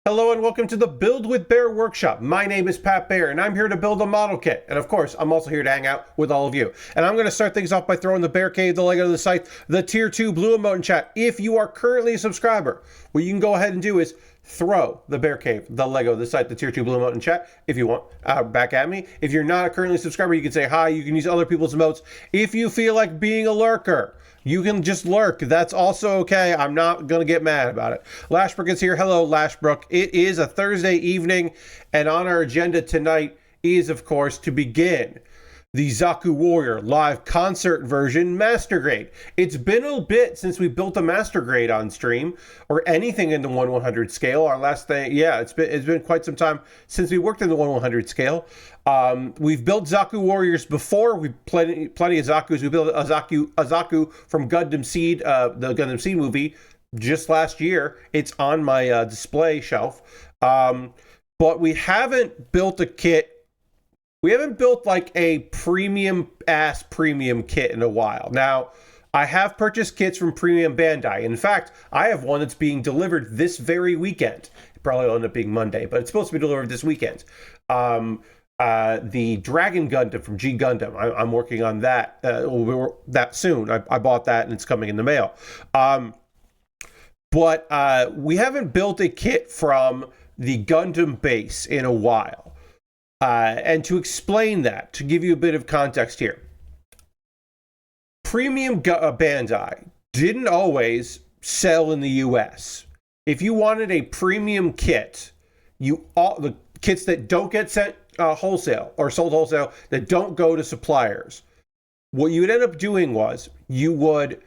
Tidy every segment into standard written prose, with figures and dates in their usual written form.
Hello and welcome to the Build with Bear workshop. My name is Pat Baer and I'm here to build a model kit. And of course, I'm also here to hang out with all of you. And I'm going to start things off by throwing the Bear Cave, the Lego, the site, the tier 2 blue emote in chat. If you are currently a subscriber, what you can go ahead and do is throw the Bear Cave, the Lego, the site, the tier 2 blue emote in chat if you want, back at me. If you're not a currently a subscriber, you can say hi. You can use other people's emotes. If you feel like being a lurker, you can just lurk. That's also okay. I'm not going to get mad about it. Lashbrook is here. Hello, Lashbrook. It is a Thursday evening, and on our agenda tonight is, of course, to begin the Zaku Warrior live concert version Master Grade. It's been a bit since we built a Master Grade on stream, or anything in the 1/100 scale. Our last thing, yeah, it's been quite some time since we worked in the 1/100 scale. We've built Zaku Warriors before. We plenty of Zakus. We built a Zaku from Gundam Seed, the Gundam Seed movie, just last year. It's on my display shelf. But we haven't built a kit. We haven't built like a premium kit in a while. Now, I have purchased kits from Premium Bandai. In fact, I have one that's being delivered this very weekend. It probably will end up being Monday, but it's supposed to be delivered this weekend. The Dragon Gundam from G Gundam. I'm working on that that soon. I bought that and it's coming in the mail. But we haven't built a kit from the Gundam base in a while. And to explain that, to give you a bit of context here, Premium Bandai didn't always sell in the US. If you wanted a premium kit, the kits that don't get sent wholesale or sold wholesale, that don't go to suppliers, what you would end up doing was you would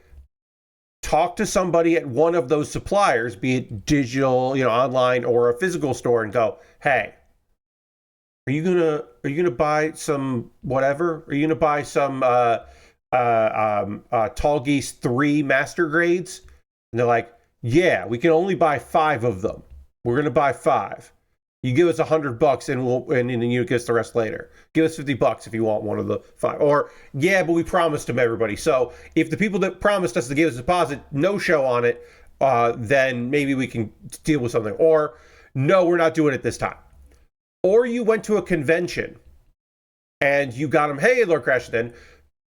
talk to somebody at one of those suppliers, be it digital, online, or a physical store, and go, hey, are you gonna buy some whatever? Are you gonna buy some Tall Geese 3 Master Grades? And they're like, yeah, we can only buy 5 of them. We're gonna buy 5. You give us $100 and then you give us the rest later. Give us $50 if you want one of the 5. Or yeah, but we promised them everybody. So if the people that promised us to give us a deposit no show on it, then maybe we can deal with something. Or no, we're not doing it this time. Or you went to a convention and you got them, hey, Lord Crashton,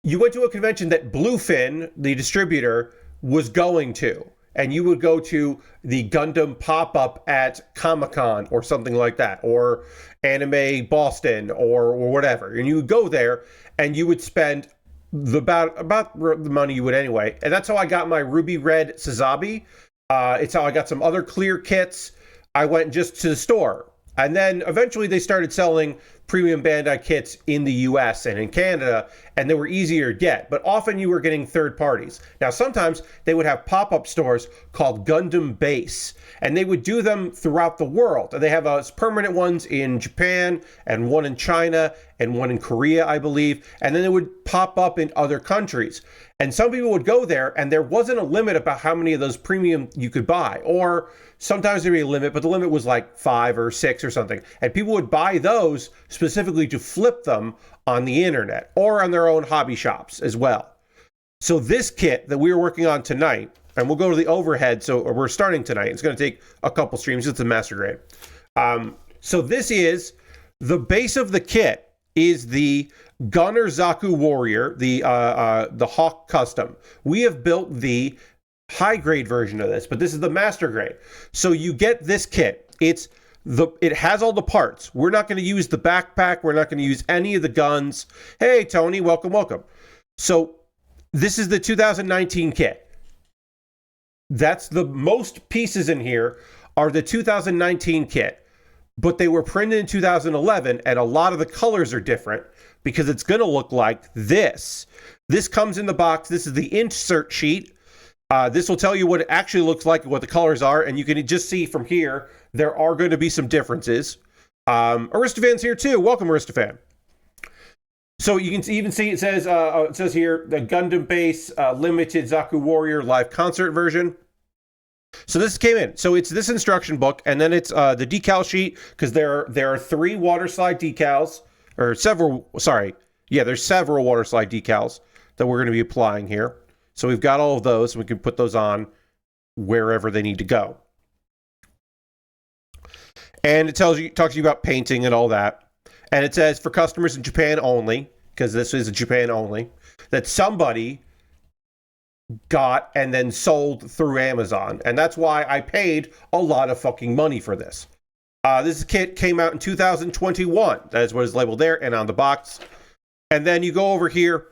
you went to a convention that Bluefin, the distributor, was going to. And you would go to the Gundam pop-up at Comic-Con or something like that, or Anime Boston or whatever. And you would go there and you would spend about the money you would anyway. And that's how I got my Ruby Red Sazabi. It's how I got some other clear kits. I went just to the store. And then eventually they started selling Premium Bandai kits in the US and in Canada, and they were easier to get. But often you were getting third parties. Now, sometimes they would have pop-up stores called Gundam Base, and they would do them throughout the world. And they have permanent ones in Japan, and one in China, and one in Korea, I believe. And then they would pop up in other countries. And some people would go there, and there wasn't a limit about how many of those premium you could buy. Or sometimes there'd be a limit, but the limit was like 5 or 6 or something. And people would buy those specifically to flip them on the internet or on their own hobby shops as well. So this kit that we are working on tonight, and we'll go to the overhead, so we're starting tonight. It's going to take a couple streams. It's a Master Grade. So this is, the base of the kit is the Gunner Zaku Warrior, the Hawk Custom. We have built the high grade version of this, but this is the Master Grade. So you get this kit. It has all the parts. We're not going to use the backpack. We're not going to use any of the guns. Hey, Tony, welcome. So this is the 2019 kit. That's the most pieces in here are the 2019 kit, but they were printed in 2011, and a lot of the colors are different because it's going to look like this. This comes in the box. This is the insert sheet. This will tell you what it actually looks like, what the colors are, and you can just see from here, there are going to be some differences. Aristofan's here too. Welcome, Aristofan. So you can even see it says here, the Gundam Base Limited Zaku Warrior Live Concert version. So this came in. So it's this instruction book, and then it's the decal sheet, because there are 3 water slide decals, or several, sorry. Yeah, there's several water slide decals that we're going to be applying here. So we've got all of those, and we can put those on wherever they need to go. And it talks to you about painting and all that. And it says for customers in Japan only, because this is a Japan only, that somebody got and then sold through Amazon. And that's why I paid a lot of fucking money for this. This kit came out in 2021. That is what is labeled there and on the box. And then you go over here,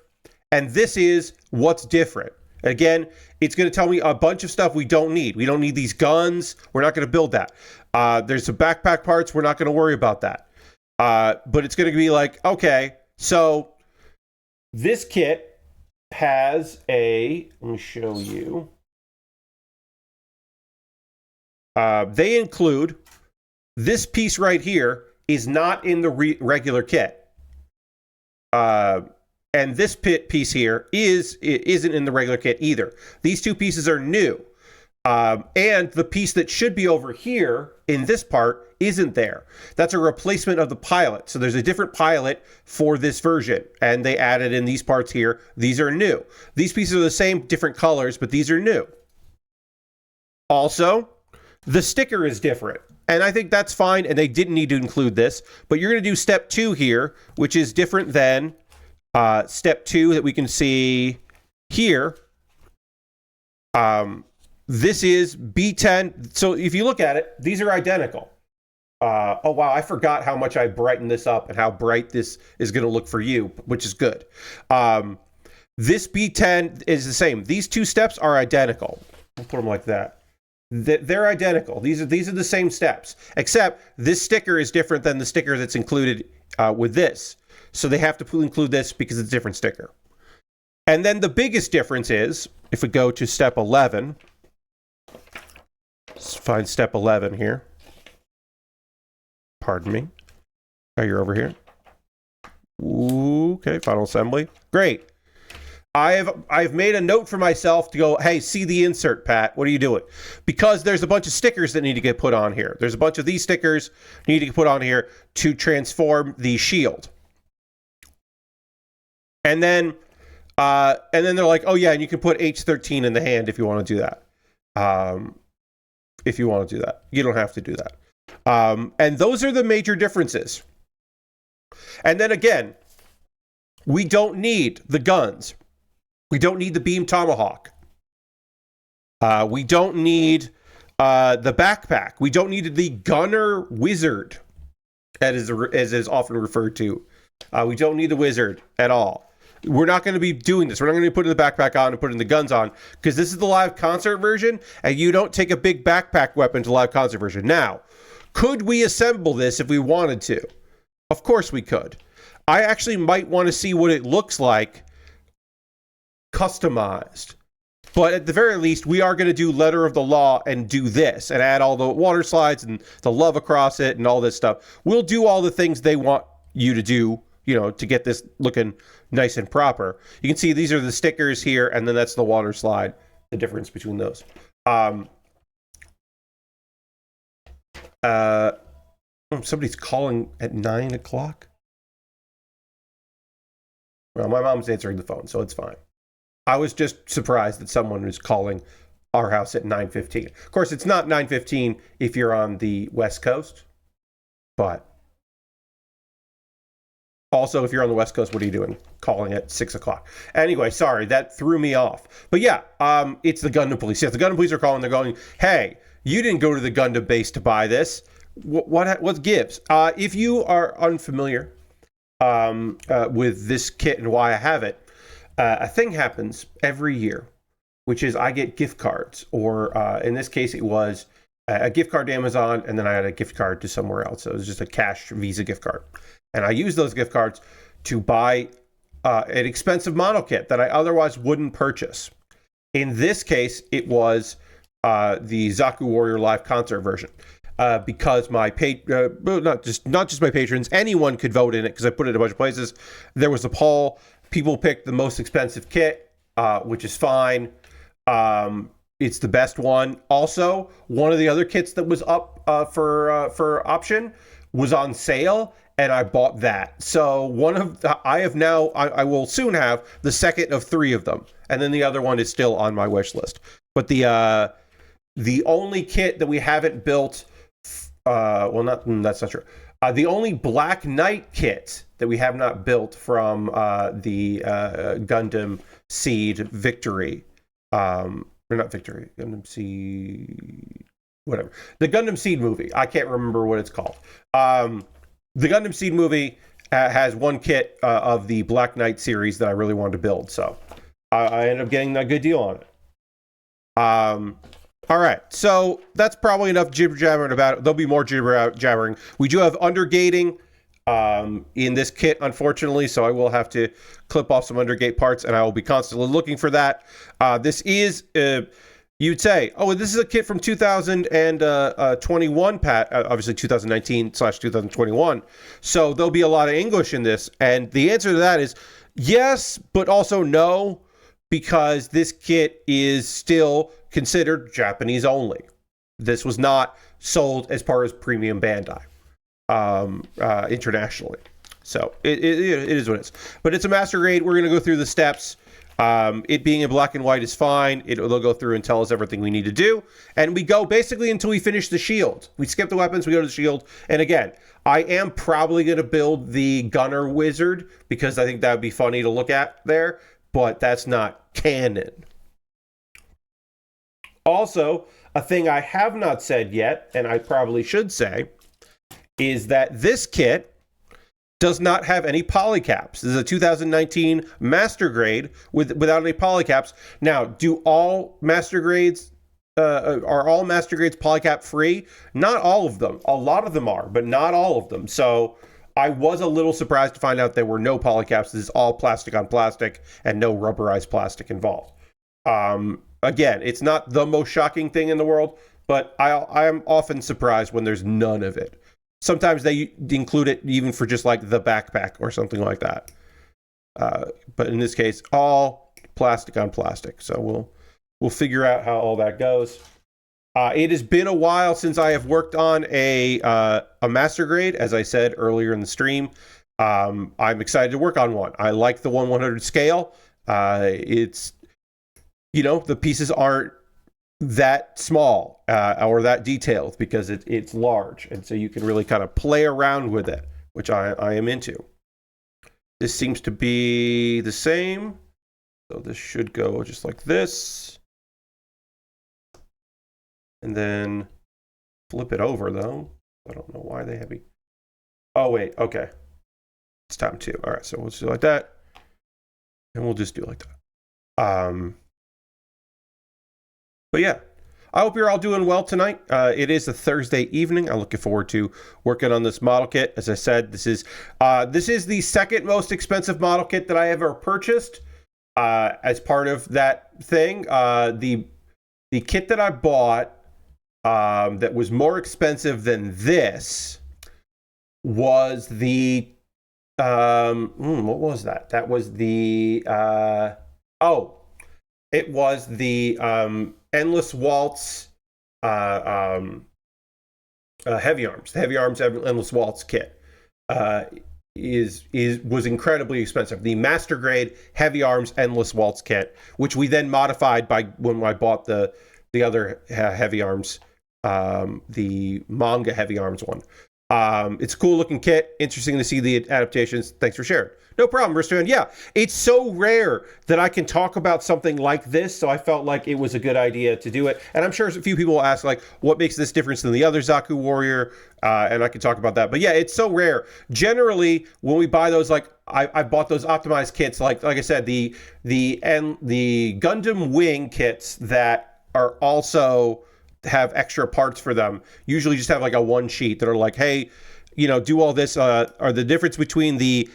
and this is what's different. Again, it's going to tell me a bunch of stuff we don't need. We don't need these guns. We're not going to build that. There's some backpack parts. We're not going to worry about that. But it's going to be like, okay, so this kit has let me show you. They include this piece right here is not in the regular kit. And this piece here isn't in the regular kit either. These two pieces are new. And the piece that should be over here in this part isn't there. That's a replacement of the pilot. So there's a different pilot for this version. And they added in these parts here. These are new. These pieces are the same, different colors, but these are new. Also, the sticker is different. And I think that's fine. And they didn't need to include this. But you're going to do step 2 here, which is different than step 2 that we can see here. This is B10. So if you look at it, these are identical. Oh, wow. I forgot how much I brightened this up and how bright this is going to look for you, which is good. This B10 is the same. These two steps are identical. I'll put them like that. They're identical. These are the same steps, except this sticker is different than the sticker that's included with this. So they have to include this because it's a different sticker. And then the biggest difference is, if we go to step 11, let's find step 11 here. Pardon me. Oh, you're over here. Ooh, okay, final assembly. Great. I've made a note for myself to go, hey, see the insert, Pat. What are you doing? Because there's a bunch of stickers that need to get put on here. There's a bunch of these stickers need to get put on here to transform the shield. And then they're like, oh yeah, and you can put H13 in the hand if you want to do that. If you want to do that. You don't have to do that. And those are the major differences. And then again, we don't need the guns. We don't need the beam tomahawk. We don't need the backpack. We don't need the gunner wizard, as is often referred to. We don't need the wizard at all. We're not going to be doing this. We're not going to be putting the backpack on and putting the guns on because this is the live concert version, and you don't take a big backpack weapon to live concert version. Now, could we assemble this if we wanted to? Of course we could. I actually might want to see what it looks like customized. But at the very least, we are going to do letter of the law and do this and add all the water slides and the love across it and all this stuff. We'll do all the things they want you to do, to get this looking nice and proper. You can see these are the stickers here, and then that's the water slide, the difference between those. Somebody's calling at 9 o'clock. Well, my mom's answering the phone, so it's fine. I was just surprised that someone was calling our house at 9:15. Of course, it's not 9:15 if you're on the West Coast, but also if you're on the West Coast, what are you doing? Calling at 6 o'clock. Anyway, sorry, that threw me off. But yeah, it's the Gundam Police. Yes, the Gundam Police are calling. They're going, hey, you didn't go to the Gundam base to buy this. What gives? If you are unfamiliar with this kit and why I have it, a thing happens every year, which is I get gift cards, or in this case, it was a gift card to Amazon, and then I had a gift card to somewhere else. So it was just a cash Visa gift card. And I use those gift cards to buy an expensive model kit that I otherwise wouldn't purchase. In this case, it was the Zaku Warrior Live Concert version. Because my not just my patrons, anyone could vote in it because I put it in a bunch of places. There was a poll. People picked the most expensive kit, which is fine. It's the best one. Also, one of the other kits that was up for option was on sale, and I bought that. So I will soon have the second of 3 of them, and then the other one is still on my wish list. But the only kit that we haven't built well, not that's not true. The only Black Knight kit that we have not built from the Gundam Seed Victory, or not Victory, Gundam Seed, whatever. The Gundam Seed movie. I can't remember what it's called. The Gundam Seed movie has one kit of the Black Knight series that I really wanted to build, so I ended up getting a good deal on it. All right, so that's probably enough jibber-jabbering about it. There'll be more jibber-jabbering. We do have undergating in this kit, unfortunately, so I will have to clip off some undergate parts, and I will be constantly looking for that. This is, you'd say, oh, this is a kit from 2021, Pat, obviously 2019/2021, so there'll be a lot of English in this, and the answer to that is yes, but also no, because this kit is still considered Japanese only. This was not sold as part of Premium Bandai internationally. So it is what it is. But it's a master grade. We're going to go through the steps. It being in black and white is fine. They'll go through and tell us everything we need to do. And we go basically until we finish the shield. We skip the weapons, we go to the shield. And again, I am probably going to build the Gunner Wizard because I think that would be funny to look at there. But that's not canon. Also, a thing I have not said yet, and I probably should say, is that this kit does not have any polycaps. This is a 2019 master grade without any polycaps. Now, do all master grades, are all master grades polycap free? Not all of them. A lot of them are, but not all of them. So I was a little surprised to find out there were no polycaps. This is all plastic on plastic and no rubberized plastic involved. Again, it's not the most shocking thing in the world, but I am often surprised when there's none of it. Sometimes they include it even for just like the backpack or something like that. But in this case, all plastic on plastic. So we'll figure out how all that goes. It has been a while since I have worked on a master grade, as I said earlier in the stream. I'm excited to work on one. I like the 1/100 scale. It's, you know, the pieces aren't that small or that detailed because it's large, and so you can really kind of play around with it, which I am into. This seems to be the same, so this should go just like this, and then flip it over though. I don't know why they have me. Oh wait, okay, it's time to. All right, so we'll just do like that, and we'll just do like that. But yeah, I hope you're all doing well tonight. It is a Thursday evening. I'm looking forward to working on this model kit. As I said, this is the second most expensive model kit that I ever purchased. As part of that thing, the kit that I bought that was more expensive than this was the what was that? That was the it was the Endless Waltz Heavy Arms. The Heavy Arms Endless Waltz kit was incredibly expensive. The master grade Heavy Arms Endless Waltz kit, which we then modified by when I bought the other Heavy Arms, the manga Heavy Arms one. It's a cool looking kit. Interesting to see the adaptations. Thanks for sharing. No problem, Ristuan. Yeah, it's so rare that I can talk about something like this, so I felt like it was a good idea to do it. And I'm sure a few people will ask, like, what makes this difference than the other Zaku Warrior? And I can talk about that. But yeah, it's so rare. Generally, when we buy those, like, I bought those optimized kits, like I said, the Gundam Wing kits that are also have extra parts for them usually just have like a one sheet that are like, hey, you know, do all this. Are the difference between the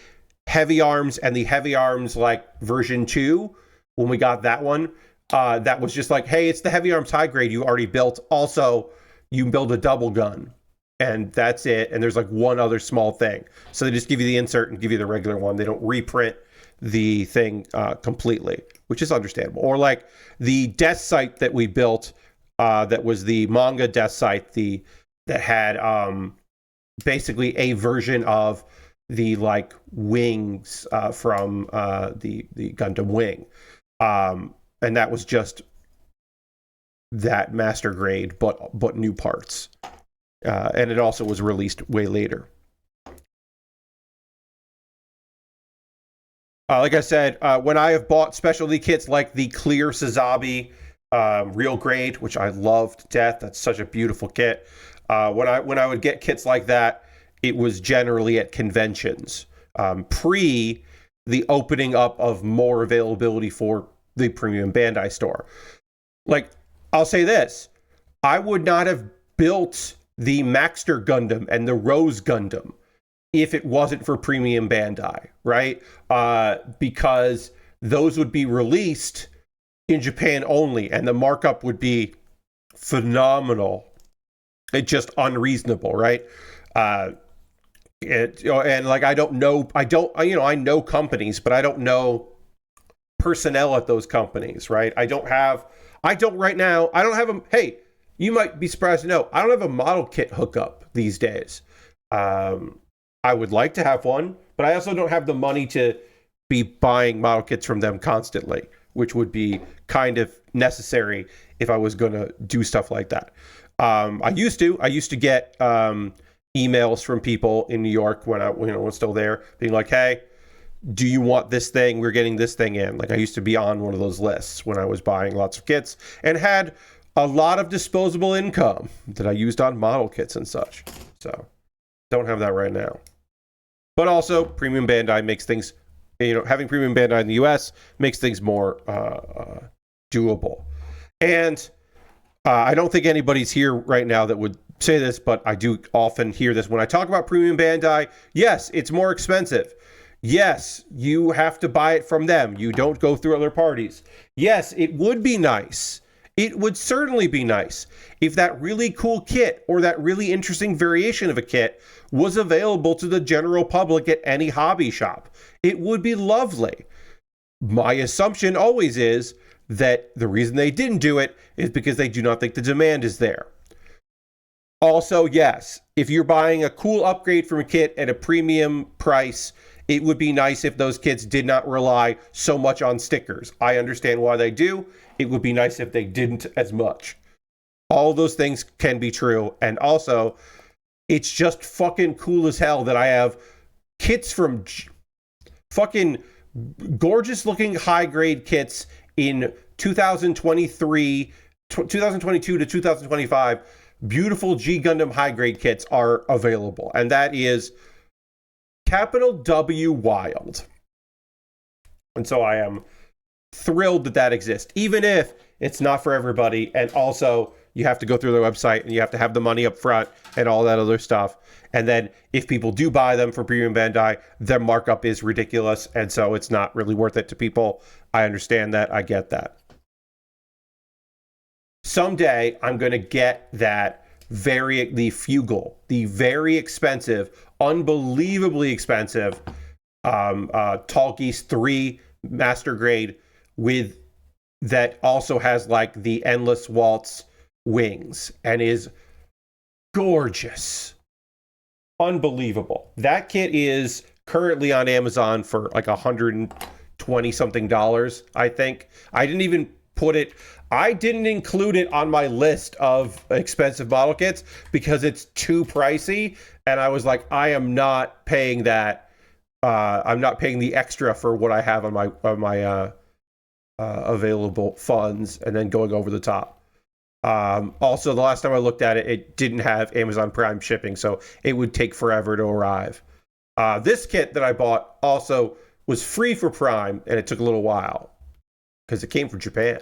Heavy Arms and the Heavy Arms like version 2 when we got that one, that was just like, hey, it's the Heavy Arms high grade you already built. Also, you can build a double gun, and that's it. And there's like one other small thing. So they just give you the insert and give you the regular one. They don't reprint the thing completely, which is understandable. Or like the death sight that we built, that was the manga death sight, that had basically a version of the like wings from the Gundam Wing, and that was just that master grade, but new parts. and it also was released way later. Like I said, when I have bought specialty kits like the Clear Sazabi Real Grade, which I loved to death, that's such a beautiful kit. When I would get kits like that, it was generally at conventions, pre the opening up of more availability for the premium Bandai store. Like, I'll say this, I would not have built the Maxter Gundam and the Rose Gundam if it wasn't for premium Bandai, right? Because those would be released in Japan only, and the markup would be phenomenal. It's just unreasonable, right? And like, I know companies, but I don't know personnel at those companies, right? I don't right now, I don't have a, hey, you might be surprised to know, I don't have a model kit hookup these days. I would like to have one, but I also don't have the money to be buying model kits from them constantly, which would be kind of necessary if I was going to do stuff like that. I used to get emails from people in New York when I was still there, being like, hey, do you want this thing? We're getting this thing in. Like, I used to be on one of those lists when I was buying lots of kits and had a lot of disposable income that I used on model kits and such. So don't have that right now. But also, premium Bandai makes things, having premium Bandai in the US makes things more doable. And I don't think anybody's here right now that would say this, but I do often hear this when I talk about premium Bandai. Yes, it's more expensive. Yes, you have to buy it from them. You don't go through other parties. Yes, it would be nice. It would certainly be nice if that really cool kit or that really interesting variation of a kit was available to the general public at any hobby shop. It would be lovely. My assumption always is that the reason they didn't do it is because they do not think the demand is there. Also, yes, if you're buying a cool upgrade from a kit at a premium price, it would be nice if those kits did not rely so much on stickers. I understand why they do. It would be nice if they didn't as much. All those things can be true. And also, it's just fucking cool as hell that I have kits from fucking gorgeous looking high grade kits in 2022 to 2025. Beautiful G Gundam high grade kits are available. And that is capital W wild. And so I am thrilled that exists, even if it's not for everybody. And also, you have to go through their website and you have to have the money up front and all that other stuff. And then if people do buy them for premium Bandai, their markup is ridiculous. And so it's not really worth it to people. I understand that. I get that. Someday I'm going to get the Fugal, the very expensive, unbelievably expensive Tallgeese 3 master grade with that also has like the Endless Waltz wings and is gorgeous. Unbelievable. That kit is currently on Amazon for like $120 something, I think. I didn't include it on my list of expensive model kits because it's too pricey. And I was like, I am not paying that. I'm not paying the extra for what I have on my available funds and then going over the top. Also, the last time I looked at it, it didn't have Amazon Prime shipping, so it would take forever to arrive. This kit that I bought also was free for Prime, and it took a little while because it came from Japan.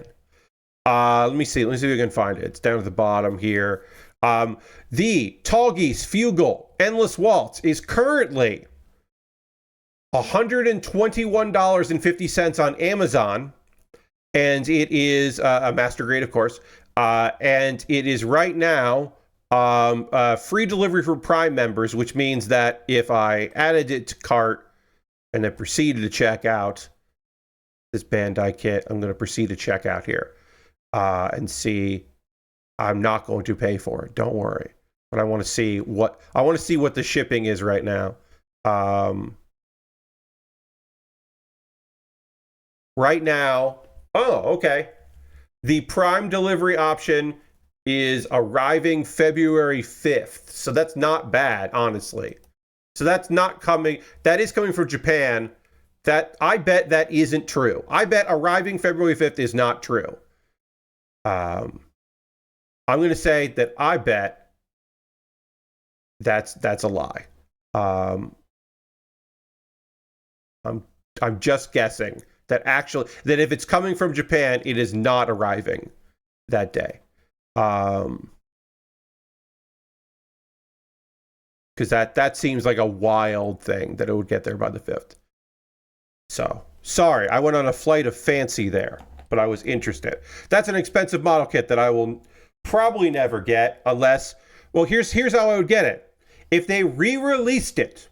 Let me see if I can find it. It's down at the bottom here. The Tallgeese Fugal Endless Waltz is currently $121.50 on Amazon, and it is a master grade, of course. And it is right now free delivery for Prime members, which means that if I added it to cart and then proceeded to check out this Bandai kit, I'm going to proceed to check out here and see. I'm not going to pay for it. Don't worry. But I want to see what the shipping is right now. Right now, oh, okay. The Prime delivery option is arriving February 5th. So that's not bad, honestly. So that's not coming. That is coming from Japan. That I bet that isn't true. I bet arriving February 5th is not true. I'm going to say that I bet that's a lie. I'm just guessing that if it's coming from Japan, it is not arriving that day. Because that seems like a wild thing that it would get there by the 5th. So, sorry, I went on a flight of fancy there, but I was interested. That's an expensive model kit that I will probably never get unless, well, here's how I would get it. If they re-released it,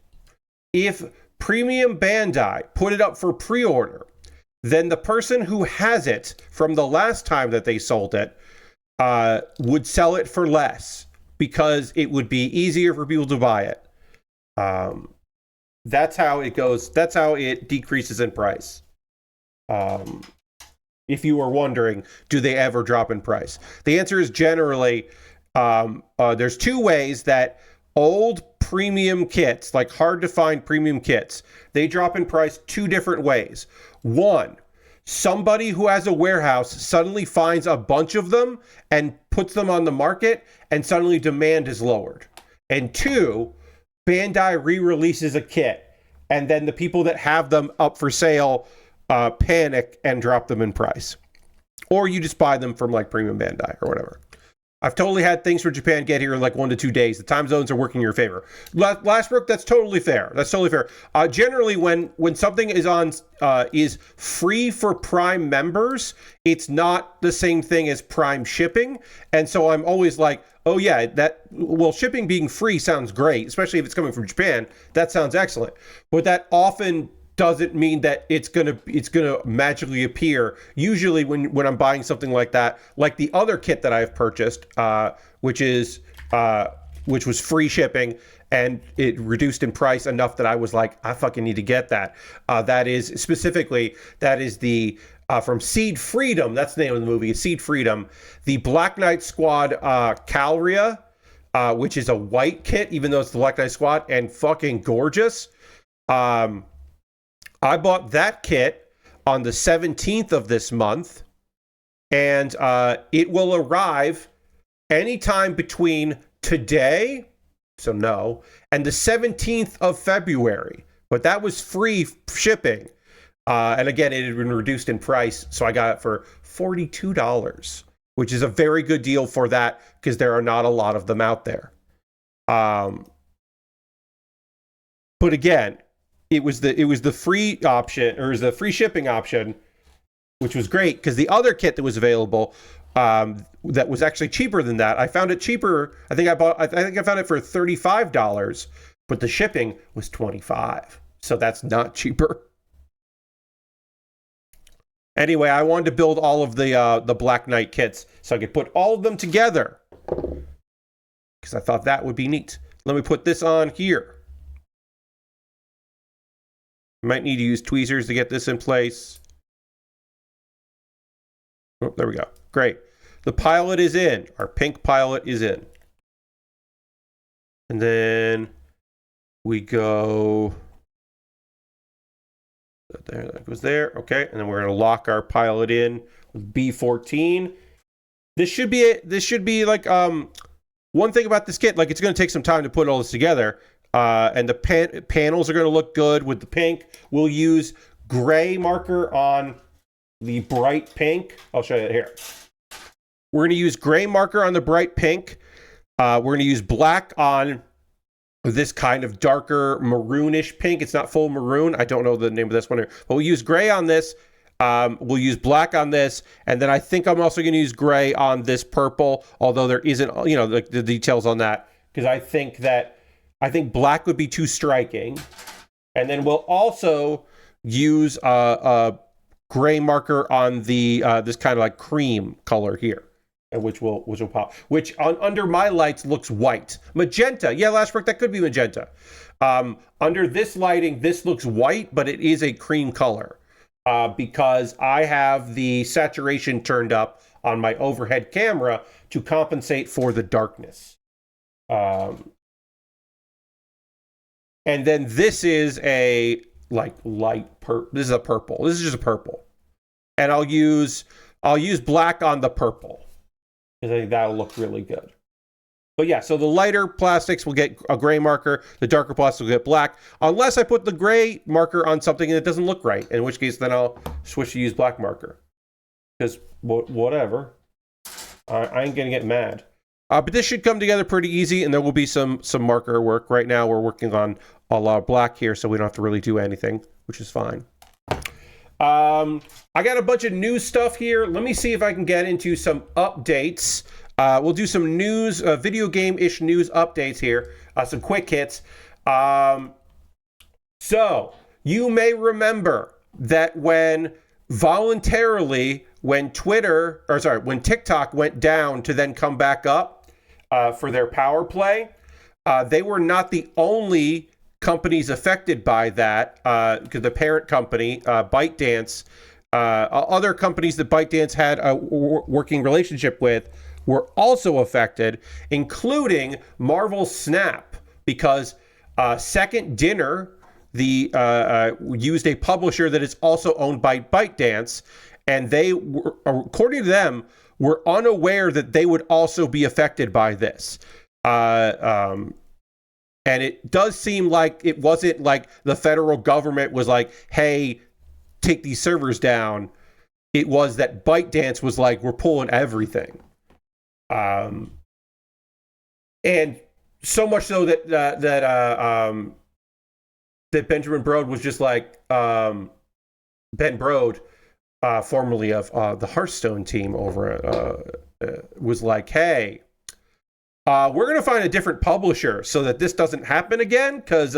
if Premium Bandai put it up for pre-order, then the person who has it from the last time that they sold it would sell it for less because it would be easier for people to buy it. That's how it goes. That's how it decreases in price. If you were wondering, do they ever drop in price? The answer is generally, there's two ways that old premium kits, like hard to find premium kits, they drop in price two different ways. One, somebody who has a warehouse suddenly finds a bunch of them and puts them on the market, and suddenly demand is lowered. And two, Bandai re-releases a kit, and then the people that have them up for sale panic and drop them in price. Or you just buy them from like Premium Bandai or whatever. I've totally had things from Japan get here in like 1 to 2 days. The time zones are working in your favor. Lastbrook, that's totally fair. That's totally fair. Generally, when something is free for Prime members, it's not the same thing as Prime shipping. And so I'm always like, oh yeah, shipping being free sounds great, especially if it's coming from Japan. That sounds excellent. But that often doesn't mean that it's gonna magically appear. Usually when I'm buying something like that, like the other kit that I've purchased, which was free shipping, and it reduced in price enough that I was like, I fucking need to get that. That is the from Seed Freedom. That's the name of the movie. Seed Freedom. The Black Knight Squad Calria, which is a white kit, even though it's the Black Knight Squad, and fucking gorgeous. I bought that kit on the 17th of this month, and it will arrive anytime between today, so no, and the 17th of February. But that was free shipping. And again, it had been reduced in price, so I got it for $42, which is a very good deal for that because there are not a lot of them out there. But again, it was the free option, or it was the free shipping option, which was great because the other kit that was available that was actually cheaper than that. I found it cheaper. I think I found it for $35, but the shipping was $25. So that's not cheaper. Anyway, I wanted to build all of the Black Knight kits so I could put all of them together because I thought that would be neat. Let me put this on here. Might need to use tweezers to get this in place. Oh, there we go. Great. The pilot is in. Our pink pilot is in. And then we go... There, that goes there. Okay. And then we're going to lock our pilot in with B14. This should be like... one thing about this kit, like it's going to take some time to put all this together. And the panels are going to look good with the pink. We'll use gray marker on the bright pink. I'll show you it here. We're going to use gray marker on the bright pink. We're going to use black on this kind of darker maroonish pink. It's not full maroon. I don't know the name of this one here. But we'll use gray on this. We'll use black on this. And then I think I'm also going to use gray on this purple, although there isn't, the details on that. Because I think black would be too striking. And then we'll also use a gray marker on the this kind of like cream color here, and which will pop. Which under my lights looks white. Magenta. Yeah, Lashbrook, that could be magenta. Under this lighting, this looks white, but it is a cream color. because I have the saturation turned up on my overhead camera to compensate for the darkness. And then this is a like light purple. This is a purple. This is just a purple. And I'll use black on the purple, because I think that'll look really good. But yeah, so the lighter plastics will get a gray marker, the darker plastics will get black, unless I put the gray marker on something that doesn't look right, in which case then I'll switch to use black marker. Because whatever, I ain't gonna get mad. But this should come together pretty easy, and there will be some marker work. Right now we're working on a lot of black here, so we don't have to really do anything, which is fine. I got a bunch of news stuff here. Let me see if I can get into some updates. We'll do some news, video game-ish news updates here, some quick hits. So, you may remember that when TikTok went down to then come back up for their power play, they were not the only companies affected by that, because the parent company, ByteDance, other companies that ByteDance had a working relationship with were also affected, including Marvel Snap, because Second Dinner, used a publisher that is also owned by ByteDance, and they were, according to them, were unaware that they would also be affected by this. And it does seem like it wasn't like the federal government was like, hey, take these servers down. It was that ByteDance was like, we're pulling everything. And so much so that Benjamin Brode was just like, Ben Brode, formerly of the Hearthstone team over was like, hey, we're going to find a different publisher so that this doesn't happen again, because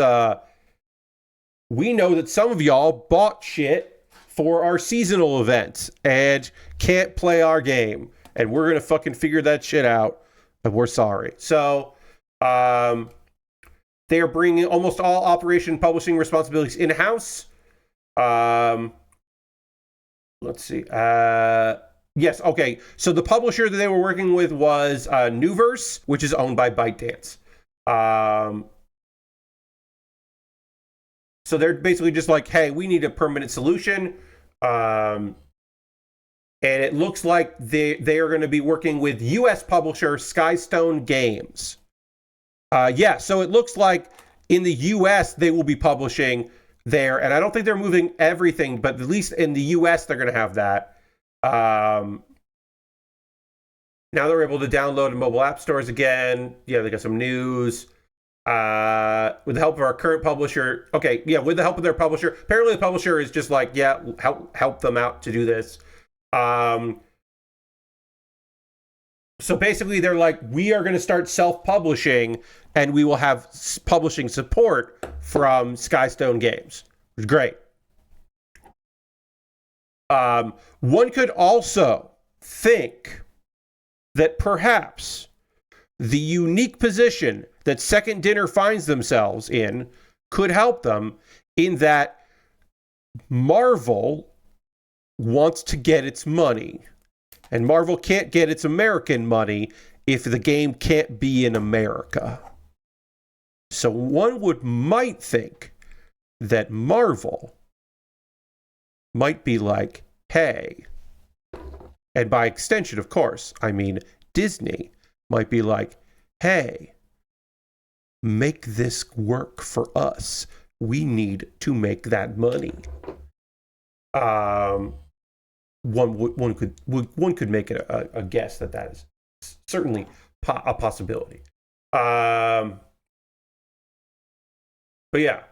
we know that some of y'all bought shit for our seasonal events and can't play our game, and we're going to fucking figure that shit out, and we're sorry. So they are bringing almost all operation publishing responsibilities in-house. Let's see. Yes, okay. So the publisher that they were working with was Newverse, which is owned by ByteDance. So they're basically just like, hey, we need a permanent solution. And it looks like they are going to be working with U.S. publisher Skystone Games. Yeah, so it looks like in the U.S. they will be publishing there. And I don't think they're moving everything, but at least in the U.S. they're going to have that. Now they're able to download in mobile app stores again. Yeah, they got some news. With the help of our current publisher. Okay, yeah, with the help of their publisher. Apparently the publisher is just like, yeah, help them out to do this. So basically they're like, we are going to start self-publishing, and we will have publishing support from Skystone Games. Which is great. One could also think that perhaps the unique position that Second Dinner finds themselves in could help them, in that Marvel wants to get its money, and Marvel can't get its American money if the game can't be in America. So one might think that Marvel might be like, hey, and by extension, of course, I mean Disney might be like, hey, make this work for us. We need to make that money. One could make it a guess that is certainly a possibility. But yeah.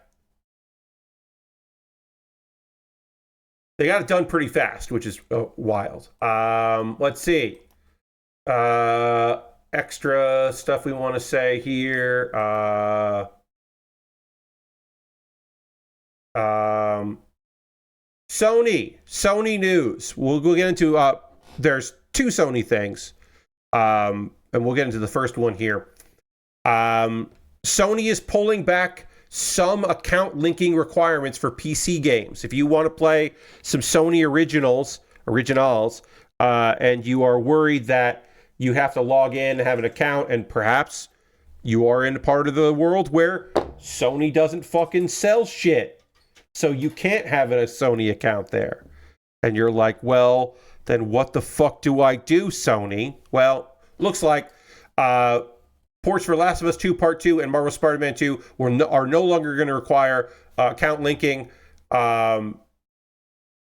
They got it done pretty fast, which is wild. Let's see. Extra stuff we want to say here. Sony news. We'll get into, there's two Sony things. And we'll get into the first one here. Sony is pulling back some account linking requirements for PC games. If you want to play some Sony originals, and you are worried that you have to log in and have an account, and perhaps you are in a part of the world where Sony doesn't fucking sell shit, so you can't have a Sony account there. And you're like, well, then what the fuck do I do, Sony? Well, looks like ports for Last of Us 2 Part 2 and Marvel Spider-Man 2 are no longer going to require account linking.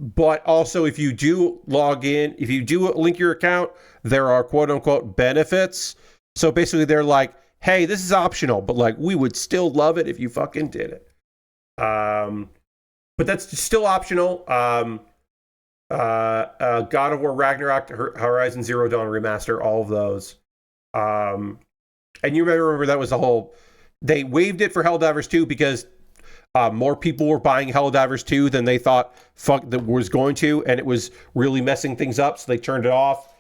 But also, if you do log in, if you do link your account, there are quote-unquote benefits. So basically, they're like, hey, this is optional, but like, we would still love it if you fucking did it. But that's still optional. God of War Ragnarok, Horizon Zero Dawn Remaster, all of those. And you remember that was the whole... They waived it for Helldivers 2 because more people were buying Helldivers 2 than they thought that was going to, and it was really messing things up, so they turned it off.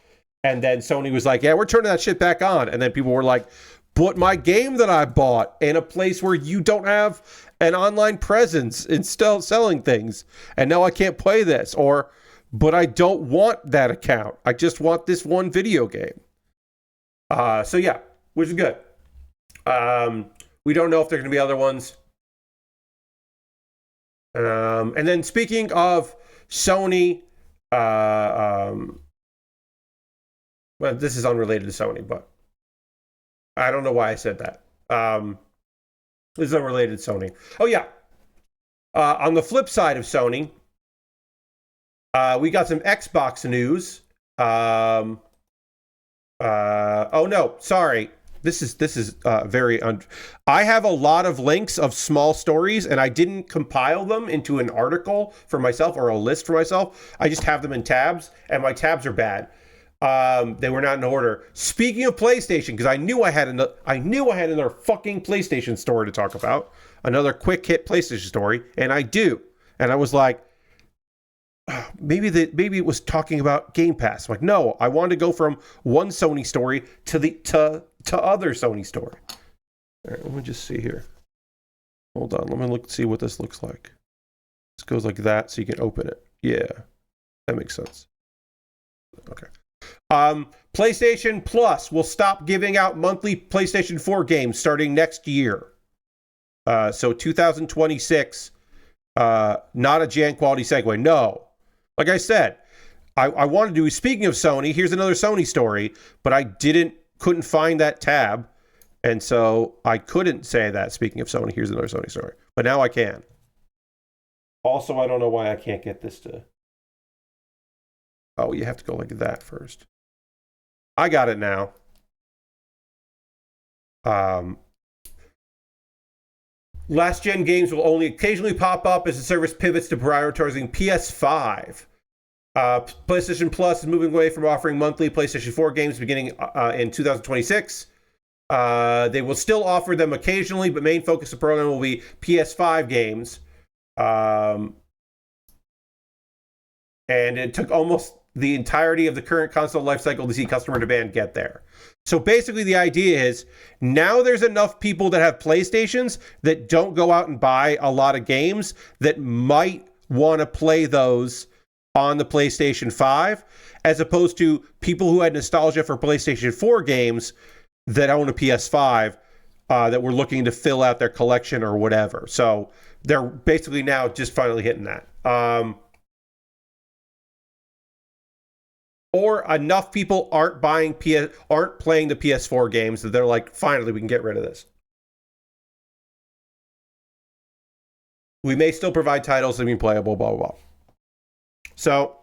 And then Sony was like, yeah, we're turning that shit back on. And then people were like, but my game that I bought in a place where you don't have an online presence and still selling things, and now I can't play this. Or, but I don't want that account. I just want this one video game. So yeah, which is good. We don't know if there are going to be other ones. And then speaking of Sony, well, this is unrelated to Sony, but I don't know why I said that. This is unrelated to Sony. Oh, yeah. On the flip side of Sony, we got some Xbox news. Oh, no. Sorry. This is very... I have a lot of links of small stories, and I didn't compile them into an article for myself or a list for myself. I just have them in tabs, and my tabs are bad. They were not in order. Speaking of PlayStation, because I knew I had another fucking PlayStation story to talk about, another quick hit PlayStation story, and I do. And I was like, maybe it was talking about Game Pass. I'm like, no, I wanted to go from one Sony story to other Sony story. All right, let me just see here. Hold on, let me see what this looks like. This goes like that, so you can open it. Yeah, that makes sense. Okay. PlayStation Plus will stop giving out monthly PlayStation 4 games starting next year. So 2026, not a Jan quality segue. No. Like I said, I wanted to, speaking of Sony, here's another Sony story, but I couldn't find that tab. And so I couldn't say that. Speaking of Sony, here's another Sony story. But now I can. Also, I don't know why I can't get this to... Oh, you have to go like that first. I got it now. Last gen games will only occasionally pop up as the service pivots to prioritizing PS5. PlayStation Plus is moving away from offering monthly PlayStation 4 games beginning in 2026. They will still offer them occasionally, but main focus of the program will be PS5 games. And it took almost the entirety of the current console lifecycle to see customer demand get there. So basically the idea is now there's enough people that have PlayStations that don't go out and buy a lot of games that might want to play those on the PlayStation 5, as opposed to people who had nostalgia for PlayStation 4 games that own a PS5 that were looking to fill out their collection or whatever. So they're basically now just finally hitting that. Or enough people aren't playing the PS4 games that they're like, finally, we can get rid of this. We may still provide titles that mean playable, blah, blah, blah. So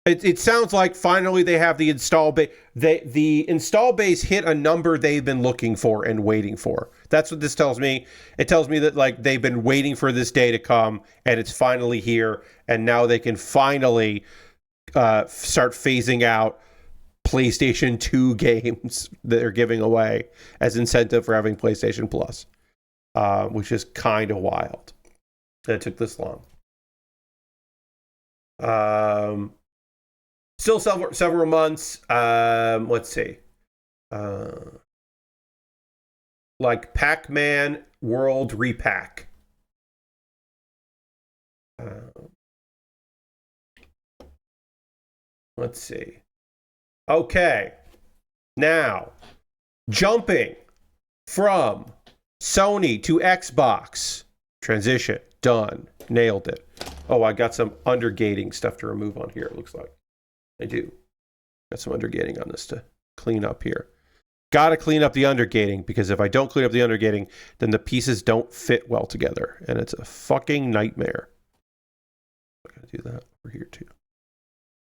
it sounds like finally they have the install base. The install base hit a number they've been looking for and waiting for. That's what this tells me. It tells me that like they've been waiting for this day to come, and it's finally here, and now they can finally start phasing out PlayStation 2 games that they're giving away as incentive for having PlayStation Plus, which is kind of wild that it took this long. Still several months. Let's see. Like Pac-Man World Repack. Let's see. Okay. Now, jumping from Sony to Xbox. Transition. Done. Nailed it. Oh, I got some undergating stuff to remove on here, it looks like. I do. Got some undergating on this to clean up here. Got to clean up the undergating, because if I don't clean up the undergating, then the pieces don't fit well together, and it's a fucking nightmare. I'm going to do that over here too.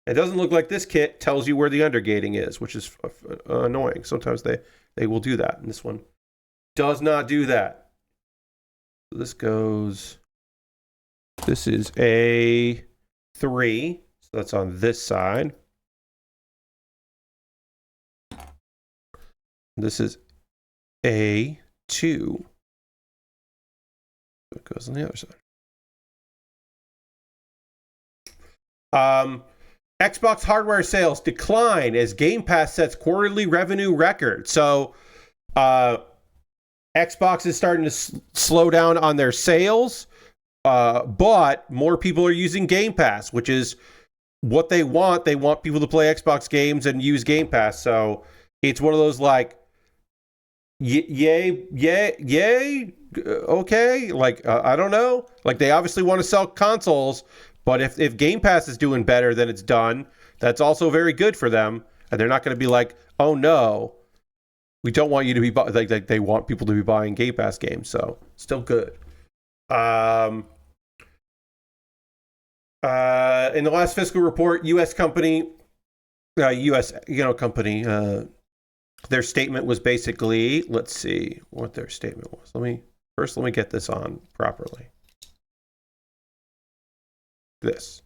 It doesn't look like this kit tells you where the undergating is, which is annoying. Sometimes they will do that, and this one does not do that. So this goes... This is A3, so that's on this side. This is A2. It goes on the other side. Xbox hardware sales decline as Game Pass sets quarterly revenue record. So, Xbox is starting to slow down on their sales, but more people are using Game Pass, which is what they want. They want people to play Xbox games and use Game Pass. So it's one of those like, yay, okay. Like, I don't know. Like, they obviously want to sell consoles, but if Game Pass is doing better than it's done, that's also very good for them. And they're not going to be like, oh no, we don't want you to be like they want people to be buying Game Pass games. So still good. In the last fiscal report, U.S. company, their statement was basically, let's see what their statement was. Let me get this on properly. This.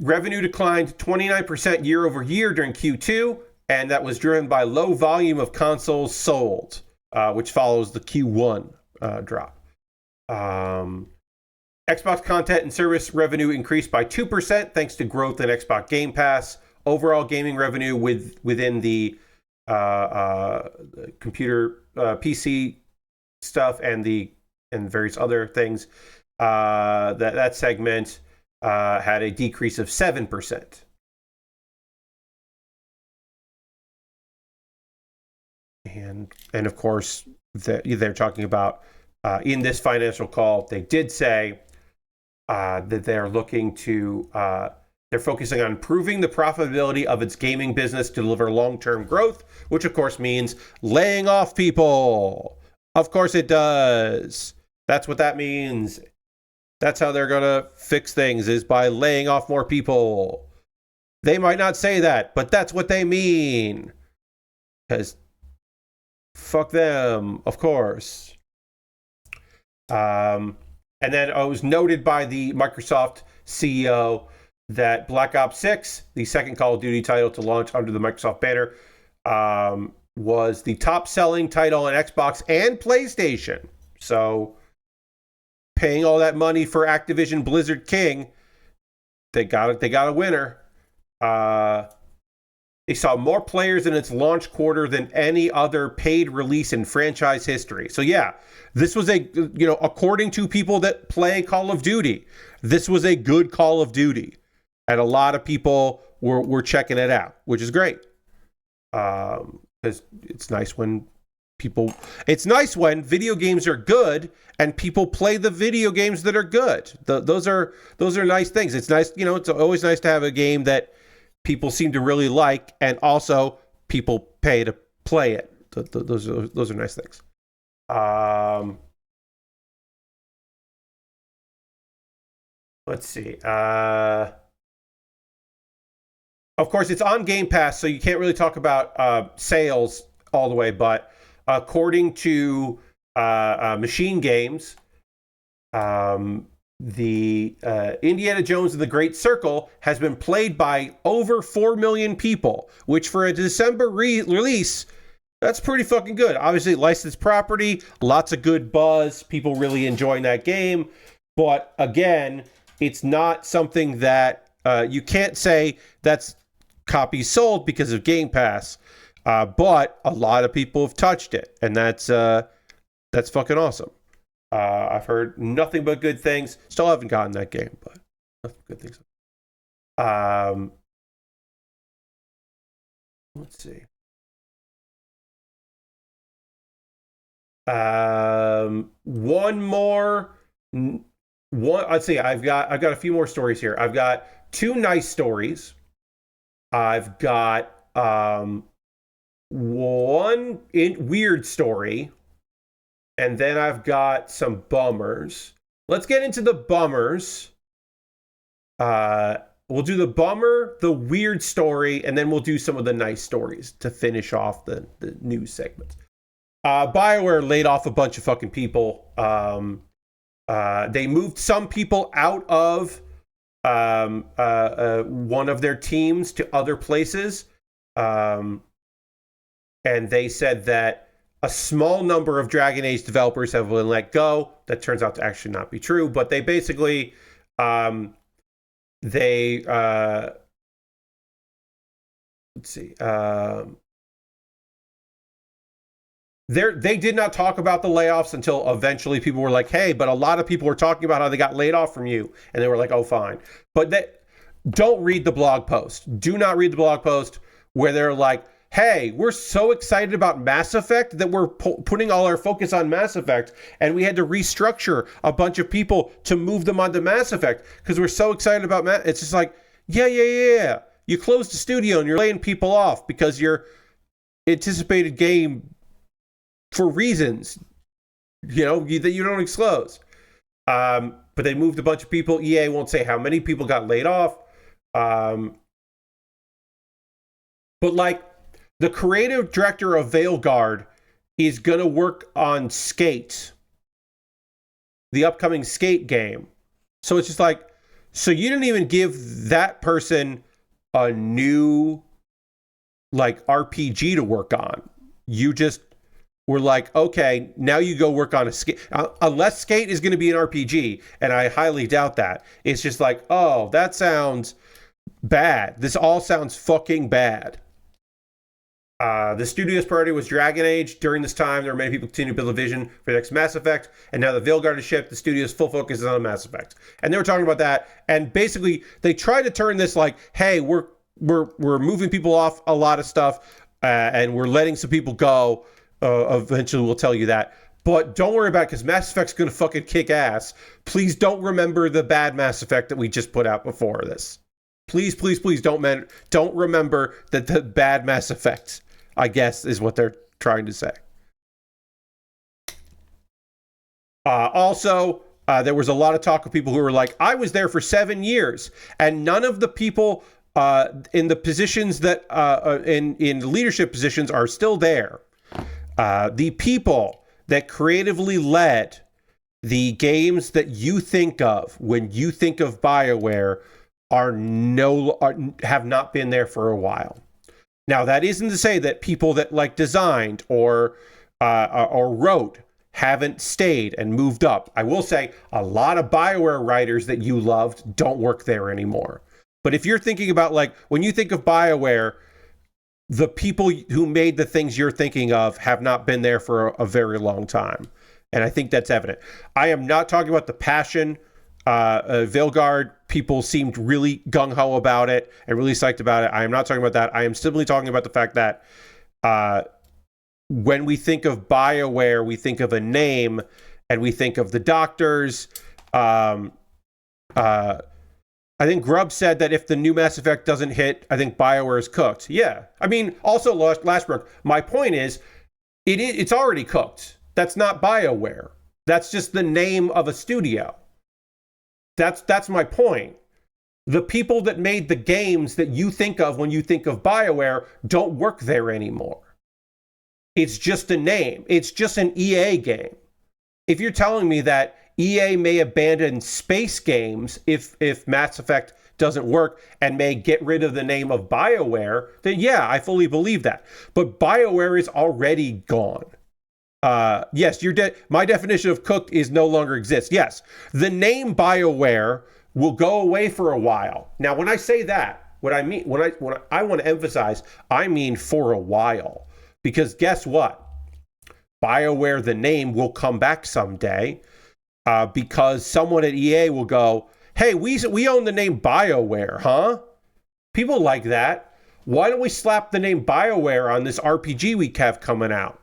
Revenue declined 29% year over year during Q2, and that was driven by low volume of consoles sold, which follows the Q1 drop. Xbox content and service revenue increased by 2% thanks to growth in Xbox Game Pass. Overall gaming revenue within the computer PC stuff and various other things, that segment had a decrease of 7%. And of course, they're talking about in this financial call, they did say that they're looking to, they're focusing on improving the profitability of its gaming business to deliver long-term growth, which of course means laying off people. Of course it does. That's what that means. That's how they're going to fix things, is by laying off more people. They might not say that, but that's what they mean. Because fuck them, of course. And then it was noted by the Microsoft CEO that Black Ops 6, the second Call of Duty title to launch under the Microsoft banner, was the top-selling title on Xbox and PlayStation. So, paying all that money for Activision Blizzard King, they got a winner. They saw more players in its launch quarter than any other paid release in franchise history. So yeah, this was according to people that play Call of Duty, this was a good Call of Duty. And a lot of people were checking it out, which is great. Because it's nice when video games are good and people play the video games that are good. Those are nice things. It's nice, it's always nice to have a game that people seem to really like, and also people pay to play it. Those are nice things. Let's see. Of course, it's on Game Pass, so you can't really talk about sales all the way, but according to Machine Games, the Indiana Jones and the Great Circle has been played by over 4 million people, which for a December release, that's pretty fucking good. Obviously, licensed property, lots of good buzz, people really enjoying that game. But again, it's not something that you can't say that's copies sold because of Game Pass. But a lot of people have touched it, and that's fucking awesome. I've heard nothing but good things. Still haven't gotten that game, but nothing but good things. Let's see. One more. Let's see. I've got a few more stories here. I've got two nice stories. I've got one weird story, and then I've got some bummers. Let's get into the bummers. We'll do the bummer, the weird story, and then we'll do some of the nice stories to finish off the news segment. BioWare laid off a bunch of fucking people. They moved some people out of one of their teams to other places. And they said that a small number of Dragon Age developers have been let go. That turns out to actually not be true, but they basically let's see. They did not talk about the layoffs until eventually people were like, hey, but a lot of people were talking about how they got laid off from you. And they were like, oh, fine. But don't read the blog post. Do not read the blog post where they're like, hey, we're so excited about Mass Effect that we're putting all our focus on Mass Effect, and we had to restructure a bunch of people to move them onto Mass Effect because we're so excited about Mass. It's just like, yeah. You closed the studio and you're laying people off because your anticipated game, for reasons, that you don't disclose. But they moved a bunch of people. EA won't say how many people got laid off. But like, the creative director of Veilguard is going to work on Skate, the upcoming Skate game. So it's just like, so you didn't even give that person a new, like, RPG to work on. You just were like, okay, now you go work on a Skate. Unless Skate is going to be an RPG, and I highly doubt that. It's just like, oh, that sounds bad. This all sounds fucking bad. The studio's priority was Dragon Age. During this time, there were many people continuing to build a vision for the next Mass Effect, and now the Veilguard is shipped, the studio's full focus is on Mass Effect. And they were talking about that, and basically, they tried to turn this like, hey, we're moving people off a lot of stuff, and we're letting some people go. Eventually, we'll tell you that. But don't worry about it, because Mass Effect's going to fucking kick ass. Please don't remember the bad Mass Effect that we just put out before this. Please don't remember that the bad Mass Effect, I guess, is what they're trying to say. Also, there was a lot of talk of people who were like, I was there for 7 years, and none of the people in the positions that in leadership positions are still there. The people that creatively led the games that you think of when you think of BioWare have not been there for a while. Now, that isn't to say that people that like designed or wrote haven't stayed and moved up. I will say a lot of BioWare writers that you loved don't work there anymore. But if you're thinking about, like, when you think of BioWare, the people who made the things you're thinking of have not been there for a very long time. And I think that's evident. I am not talking about the passion. Veilguard people seemed really gung-ho about it and really psyched about it. I am not talking about that. I am simply talking about the fact that when we think of BioWare, we think of a name and we think of the doctors. I think Grubb said that if the new Mass Effect doesn't hit, I think BioWare is cooked. Yeah. I mean, also, Lashbrook, my point is, it's already cooked. That's not BioWare. That's just the name of a studio. That's my point. The people that made the games that you think of when you think of BioWare don't work there anymore. It's just a name. It's just an EA game. If you're telling me that EA may abandon space games if Mass Effect doesn't work and may get rid of the name of BioWare, then yeah, I fully believe that. But BioWare is already gone. Yes, my definition of cooked is no longer exists. Yes, the name BioWare will go away for a while. Now, when I say that, what I mean when I want to emphasize, I mean for a while. Because guess what? BioWare, the name, will come back someday because someone at EA will go, hey, we own the name BioWare, huh? People like that. Why don't we slap the name BioWare on this RPG we have coming out?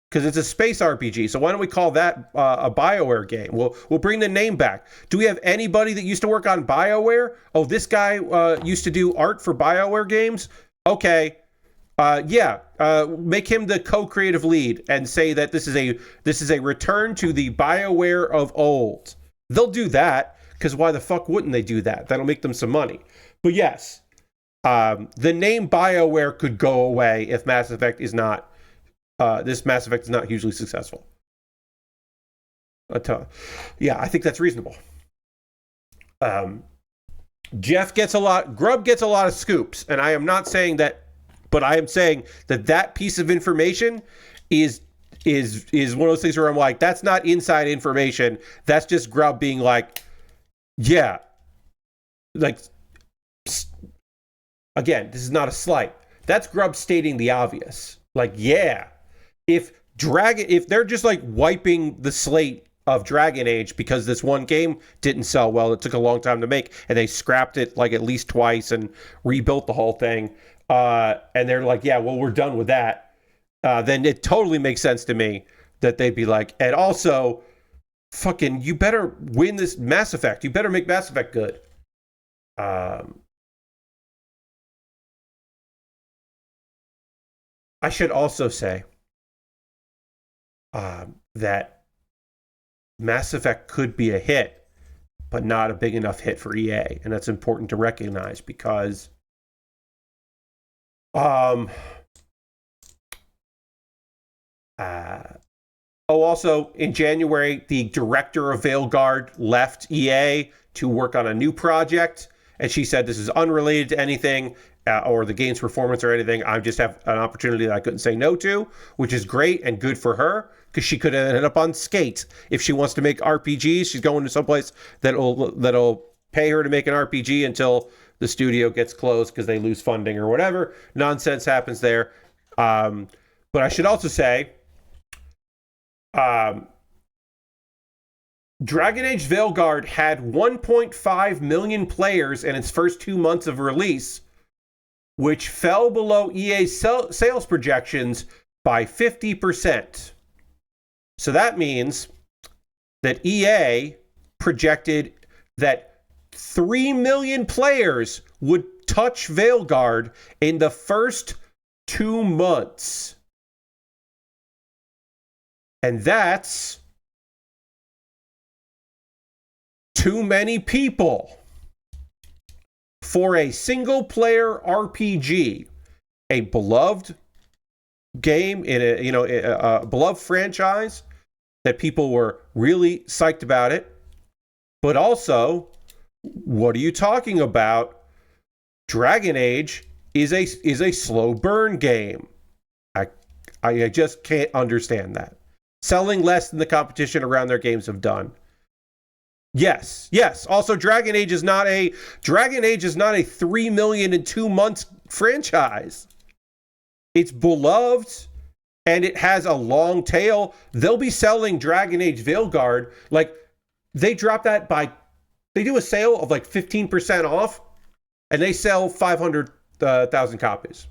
Because it's a space RPG, so why don't we call that a BioWare game? We'll bring the name back. Do we have anybody that used to work on BioWare? Oh, this guy used to do art for BioWare games? Okay. Make him the co-creative lead and say that this is a return to the BioWare of old. They'll do that, because why the fuck wouldn't they do that? That'll make them some money. But yes, the name BioWare could go away if Mass Effect is not hugely successful. Yeah, I think that's reasonable. Grub gets a lot of scoops, and I am not saying that, but I am saying that piece of information is one of those things where I'm like, that's not inside information. That's just Grub being like, yeah, like, again, this is not a slight. That's Grub stating the obvious. Like, yeah, if they're just like wiping the slate of Dragon Age because this one game didn't sell well, it took a long time to make, and they scrapped it like at least twice and rebuilt the whole thing, and they're like, yeah, well, we're done with that, then it totally makes sense to me that they'd be like, and also, fucking, you better win this Mass Effect. You better make Mass Effect good. I should also say that Mass Effect could be a hit, but not a big enough hit for EA. And that's important to recognize because also in January, the director of Veilguard left EA to work on a new project. And she said, this is unrelated to anything or the game's performance or anything. I just have an opportunity that I couldn't say no to, which is great and good for her because she could have ended up on Skate. If she wants to make RPGs, she's going to someplace that'll pay her to make an RPG until the studio gets closed because they lose funding or whatever. Nonsense happens there. But I should also say, Dragon Age Veilguard had 1.5 million players in its first 2 months of release, which fell below EA's sales projections by 50%. So that means that EA projected that 3 million players would touch Veilguard in the first 2 months. And that's too many people for a single-player RPG, a beloved game in a beloved franchise that people were really psyched about it. But also, what are you talking about? Dragon Age is a slow burn game. I just can't understand that. Selling less than the competition around their games have done. Yes. Also, Dragon Age is not a 3 million in 2 months franchise. It's beloved and it has a long tail. They'll be selling Dragon Age Veilguard, like they drop that they do a sale of like 15% off, and they sell 500,000 copies.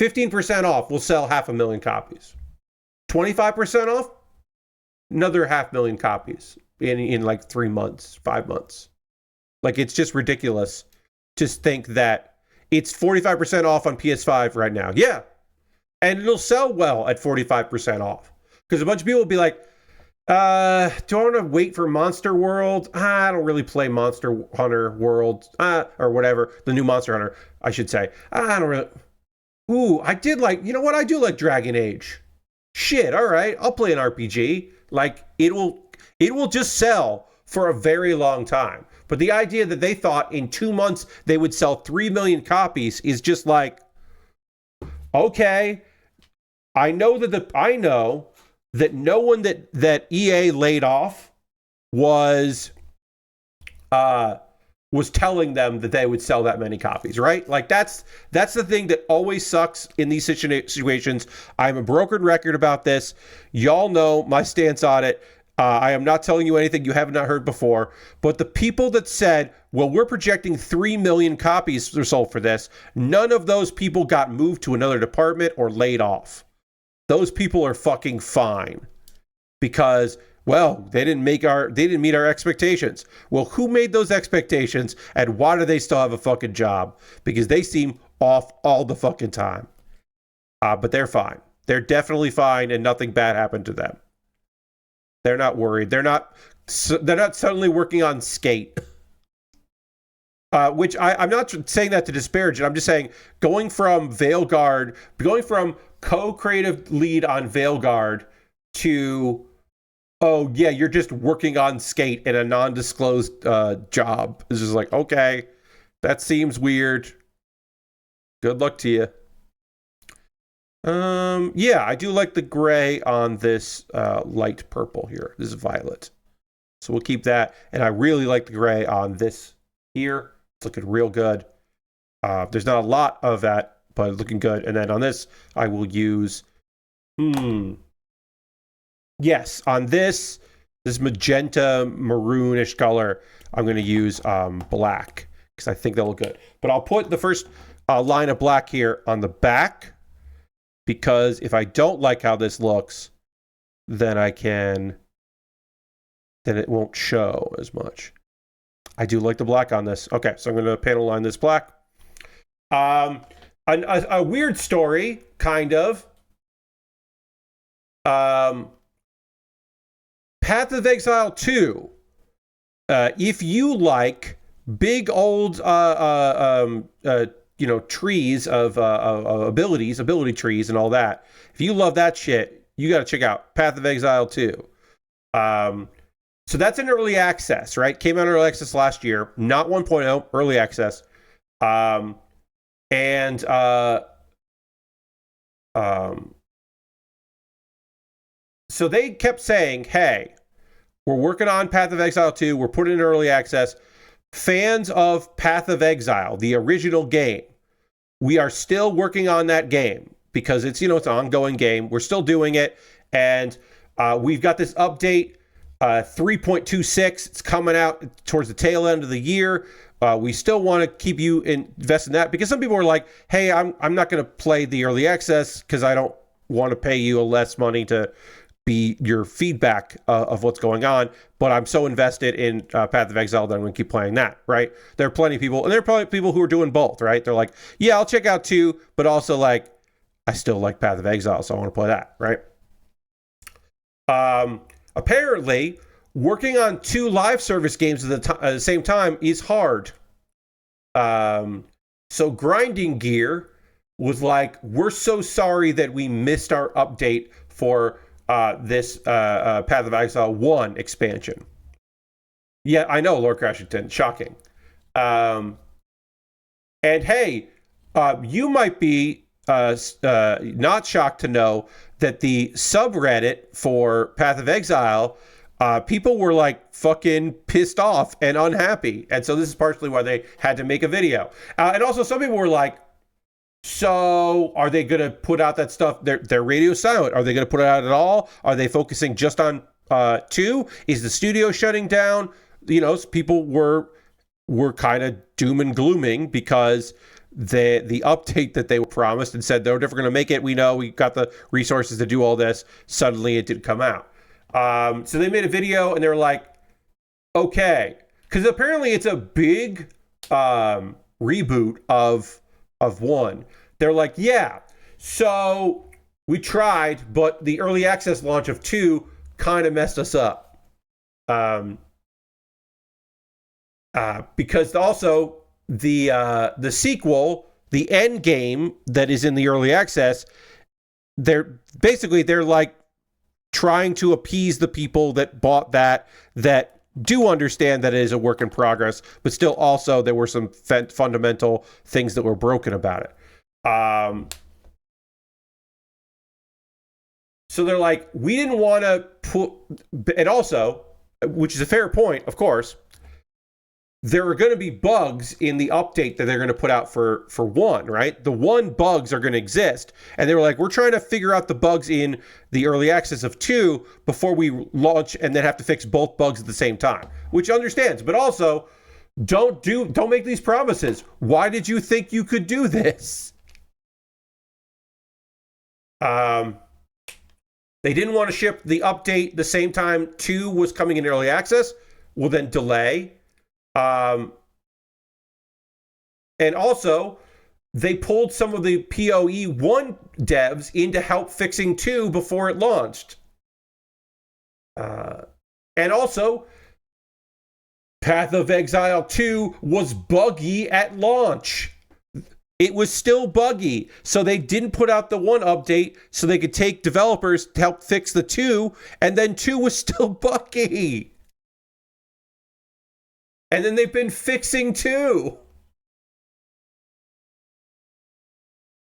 15% off will sell 500,000 copies. 25% off, another 500,000 copies in like 3 months, 5 months. Like, it's just ridiculous to think that it's 45% off on PS5 right now. Yeah. And it'll sell well at 45% off. Because a bunch of people will be like, do I want to wait for Monster World? I don't really play Monster Hunter World, or whatever. The new Monster Hunter, I should say. I don't really. Ooh, I do like Dragon Age. Shit, all right, I'll play an RPG. Like, it will just sell for a very long time. But the idea that they thought in 2 months they would sell 3 million copies is just like, okay, I know that no one that EA laid off was was telling them that they would sell that many copies, right? Like that's the thing that always sucks in these situations. I'm a broken record about this. Y'all know my stance on it. I am not telling you anything you have not heard before, but the people that said, well, we're projecting 3 million copies are sold for this, none of those people got moved to another department or laid off. Those people are fucking fine because, well, they didn't meet our expectations. Well, who made those expectations and why do they still have a fucking job? Because they seem off all the fucking time. But they're fine. They're definitely fine and nothing bad happened to them. They're not worried. They're not suddenly working on Skate. Which I'm not saying that to disparage it. I'm just saying going from co-creative lead on Veilguard to, oh yeah, you're just working on Skate in a non-disclosed job. It's just like, okay, that seems weird. Good luck to you. Yeah, I do like the gray on this light purple here. This is violet. So we'll keep that. And I really like the gray on this here. It's looking real good. There's not a lot of that, but it's looking good. And then on this, I will use... Yes, on this magenta maroonish color, I'm going to use black because I think they'll look good. But I'll put the first line of black here on the back because if I don't like how this looks, then it won't show as much. I do like the black on this. Okay, so I'm going to panel line this black. A weird story, kind of. Path of Exile 2. If you like big old trees of ability trees and all that, if you love that shit, you got to check out Path of Exile 2. So that's in early access, right? Came out in early access last year, not 1.0, early access. So they kept saying, hey, we're working on Path of Exile 2. We're putting it in early access. Fans of Path of Exile, the original game, we are still working on that game because it's an ongoing game. We're still doing it. And we've got this update, 3.26. It's coming out towards the tail end of the year. We still want to keep you invested in that because some people are like, hey, I'm not going to play the early access because I don't want to pay you less money to be your feedback of what's going on, but I'm so invested in Path of Exile that I'm going to keep playing that, right? There are plenty of people, and there are probably people who are doing both, right? They're like, yeah, I'll check out 2, but also like, I still like Path of Exile, so I want to play that, right? Apparently, working on 2 live service games at the same time is hard. So Grinding Gear was like, we're so sorry that we missed our update for this Path of Exile 1 expansion. Yeah, I know, Lord Crashington. Shocking. And hey, you might be not shocked to know that the subreddit for Path of Exile, people were like fucking pissed off and unhappy. And so this is partially why they had to make a video. And also some people were like, so are they going to put out that stuff? Their radio silent. Are they going to put it out at all? Are they focusing just on 2? Is the studio shutting down? People were kind of doom and glooming because the update that they were promised and said they're never going to make it. We know we got the resources to do all this. Suddenly it didn't come out. So they made a video and they were like, okay, because apparently it's a big reboot of 1. They're like, yeah, so we tried, but the early access launch of 2 kind of messed us up. Because also the sequel, the end game that is in the early access, they're like trying to appease the people that bought that do understand that it is a work in progress, but still also there were some fundamental things that were broken about it. So they're like, we didn't want to put, and also, which is a fair point, of course, there are going to be bugs in the update that they're going to put out for 1, right? The 1 bugs are going to exist. And they were like, we're trying to figure out the bugs in the early access of 2 before we launch and then have to fix both bugs at the same time, which understands. But also, don't make these promises. Why did you think you could do this? They didn't want to ship the update the same time 2 was coming in early access. Well, then delay. And also, they pulled some of the PoE 1 devs in to help fixing 2 before it launched. And also, Path of Exile 2 was buggy at launch. It was still buggy. So they didn't put out the 1 update so they could take developers to help fix the 2, and then 2 was still buggy. And then they've been fixing 2.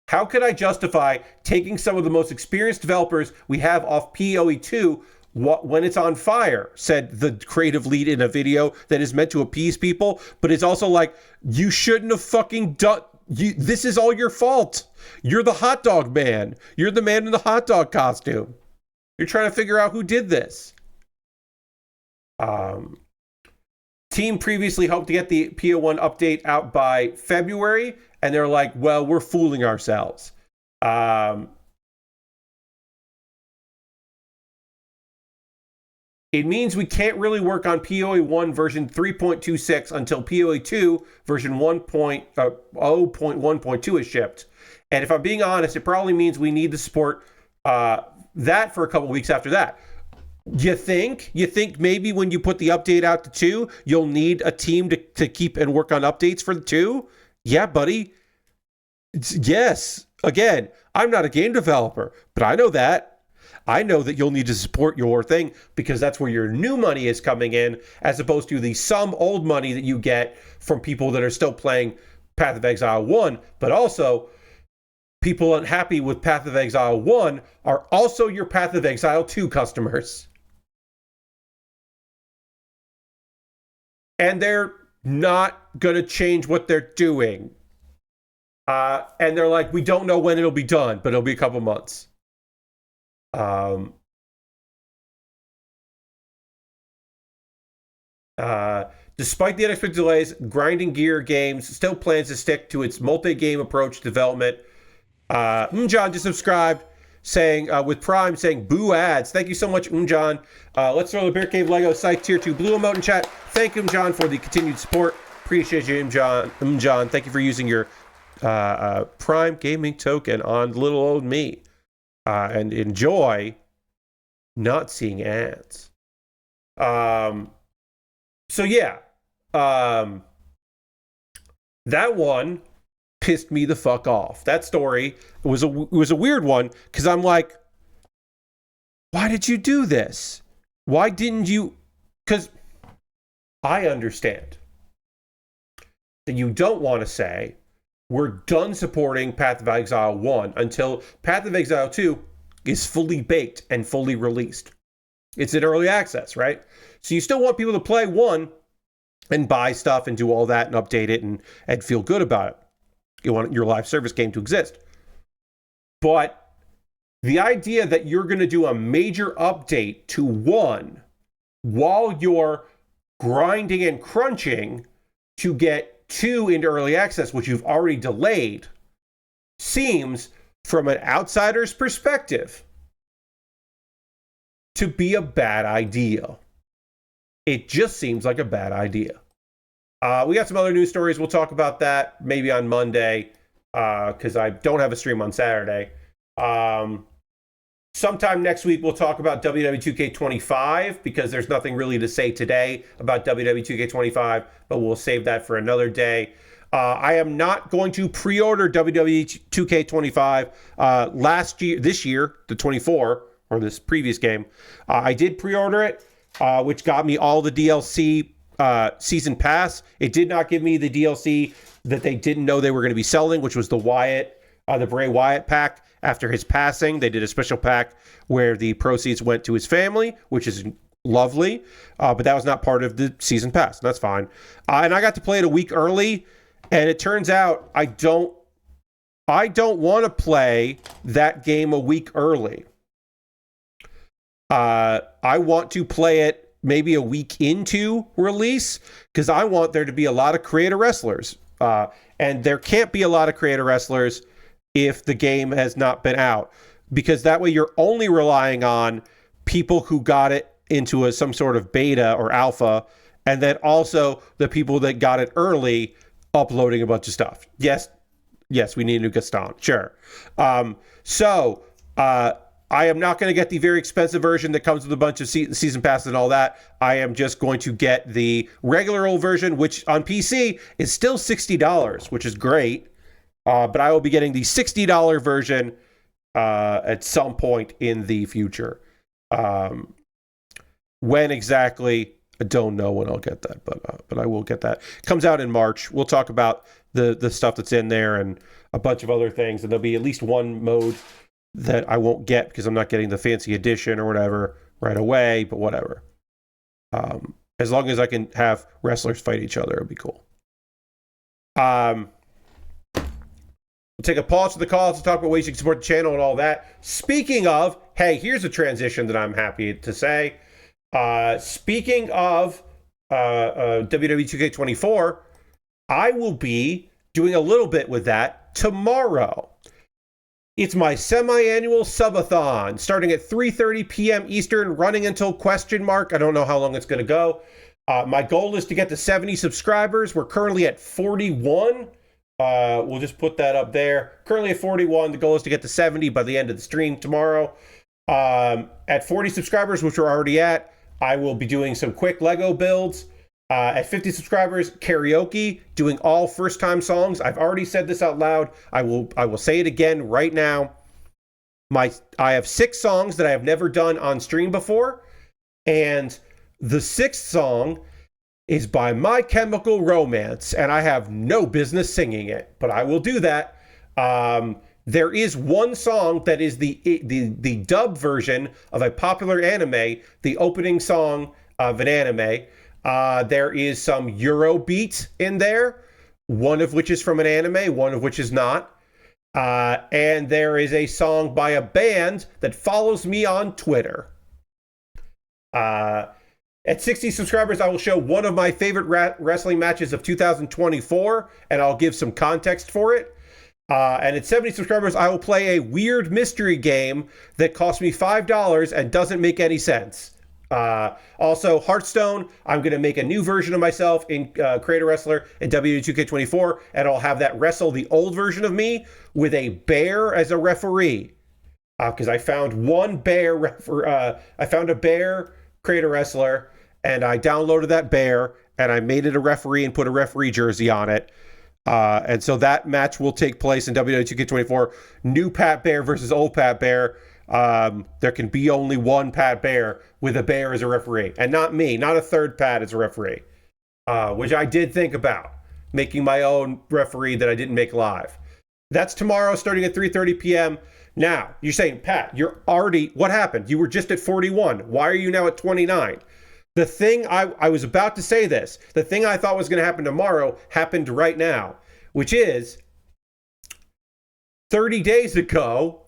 How could I justify taking some of the most experienced developers we have off PoE 2 when it's on fire? Said the creative lead in a video that is meant to appease people, but it's also like, you shouldn't have fucking done... this is all your fault. You're the hot dog man. You're the man in the hot dog costume. You're trying to figure out who did this. Team previously hoped to get the PO1 update out by February, and they're like, well, we're fooling ourselves. It means we can't really work on PoE 1 version 3.26 until PoE 2 version 0.1.2 is shipped. And if I'm being honest, it probably means we need to support that for a couple weeks after that. You think maybe when you put the update out to 2, you'll need a team to keep and work on updates for the 2? Yeah, buddy. Yes. Again, I'm not a game developer, but I know that. I know that you'll need to support your thing because that's where your new money is coming in, as opposed to the some old money that you get from people that are still playing Path of Exile 1. But also, people unhappy with Path of Exile 1 are also your Path of Exile 2 customers. And they're not going to change what they're doing. And they're like, we don't know when it'll be done, but it'll be a couple months. Despite the unexpected delays, Grinding Gear Games still plans to stick to its multi-game approach to development. John just subscribed, saying with Prime, saying boo ads. Thank you so much, John. Let's throw the Bear Cave Lego Scythe Tier 2 blue emote in chat. Thank you, John, for the continued support. Appreciate you, John. Thank you for using your Prime gaming token on little old me. And enjoy not seeing ads. So yeah. That one pissed me the fuck off. That story was a weird one, because I'm like, why did you do this? Why didn't you? Because I understand that you don't want to say, we're done supporting Path of Exile 1 until Path of Exile 2 is fully baked and fully released. It's in early access, right? So you still want people to play 1 and buy stuff and do all that and update it and feel good about it. You want your live service game to exist. But the idea that you're going to do a major update to 1 while you're grinding and crunching to get 2 into early access, which you've already delayed, seems, from an outsider's perspective, to be a bad idea. It just seems like a bad idea. We got some other news stories. We'll talk about that maybe on Monday, because I don't have a stream on Saturday. Sometime next week, we'll talk about WWE 2K25, because there's nothing really to say today about WWE 2K25, but we'll save that for another day. I am not going to pre-order WWE 2K25 this year, the 24, or this previous game. I did pre-order it, which got me all the DLC season pass. It did not give me the DLC that they didn't know they were going to be selling, which was the Bray Wyatt pack. After his passing, they did a special pack where the proceeds went to his family, which is lovely, but that was not part of the season pass. That's fine. And I got to play it a week early, and it turns out I don't want to play that game a week early. I want to play it maybe a week into release because I want there to be a lot of creator wrestlers. And there can't be a lot of creator wrestlers if the game has not been out, because that way you're only relying on people who got it into some sort of beta or alpha, and then also the people that got it early uploading a bunch of stuff. Yes, we need a new Gaston. Sure. I am not going to get the very expensive version that comes with a bunch of season passes and all that. I am just going to get the regular old version, which on PC is still $60, which is great. But I will be getting the $60 version at some point in the future. When exactly, I don't know when I'll get that, but I will get that. It comes out in March. We'll talk about the stuff that's in there and a bunch of other things. And there'll be at least one mode that I won't get because I'm not getting the fancy edition or whatever right away, but whatever. As long as I can have wrestlers fight each other, it'll be cool. We'll take a pause for the calls to talk about ways you can support the channel and all that. Speaking of, hey, here's a transition that I'm happy to say. Speaking of WWE 2K24, I will be doing a little bit with that tomorrow. It's my semi-annual subathon, starting at 3:30 p.m. Eastern, running until ? I don't know how long it's going to go. My goal is to get to 70 subscribers. We're currently at 41. We'll just put that up there. Currently at 41. The goal is to get to 70 by the end of the stream tomorrow. At 40 subscribers, which we're already at, I will be doing some quick Lego builds. At 50 subscribers, karaoke, doing all first-time songs. I've already said this out loud. I will say it again right now. I have 6 songs that I have never done on stream before, and the 6th song is by My Chemical Romance, and I have no business singing it, but I will do that. There is one song that is the dub version of a popular anime, the opening song of an anime. There is some Eurobeat in there, one of which is from an anime, one of which is not. And there is a song by a band that follows me on Twitter. At 60 subscribers, I will show one of my favorite wrestling matches of 2024, and I'll give some context for it. And at 70 subscribers, I will play a weird mystery game that cost me $5 and doesn't make any sense. Also, Hearthstone, I'm going to make a new version of myself in Creator Wrestler in WWE2K24, and I'll have that wrestle the old version of me with a bear as a referee. Because I found one bear, I found a bear Creator Wrestler, and I downloaded that bear, and I made it a referee and put a referee jersey on it. And so that match will take place in WWE2K24. New Pat Bear versus old Pat Bear. There can be only one Pat Bear with a bear as a referee, and not me, not a third Pat as a referee, which I did think about making my own referee that I didn't make live. That's tomorrow starting at 3:30 p.m. Now, you're saying, Pat, you're already, what happened? You were just at 41. Why are you now at 29? The thing I was about to say this, the thing I thought was going to happen tomorrow happened right now, which is 30 days ago,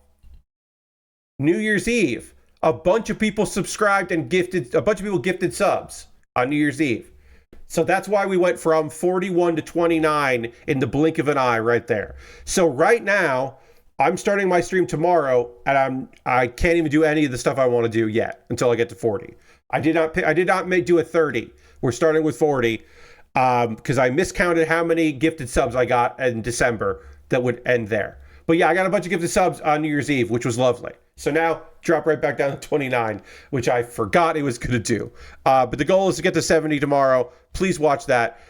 New Year's Eve, a bunch of people subscribed and gifted subs on New Year's Eve. So that's why we went from 41 to 29 in the blink of an eye right there. So right now, I'm starting my stream tomorrow, and I can't even do any of the stuff I want to do yet until I get to 40. I did not do a 30. We're starting with 40 because I miscounted how many gifted subs I got in December that would end there. But yeah, I got a bunch of gifted subs on New Year's Eve, which was lovely. So now drop right back down to 29, which I forgot it was going to do. But the goal is to get to 70 tomorrow. Please watch that.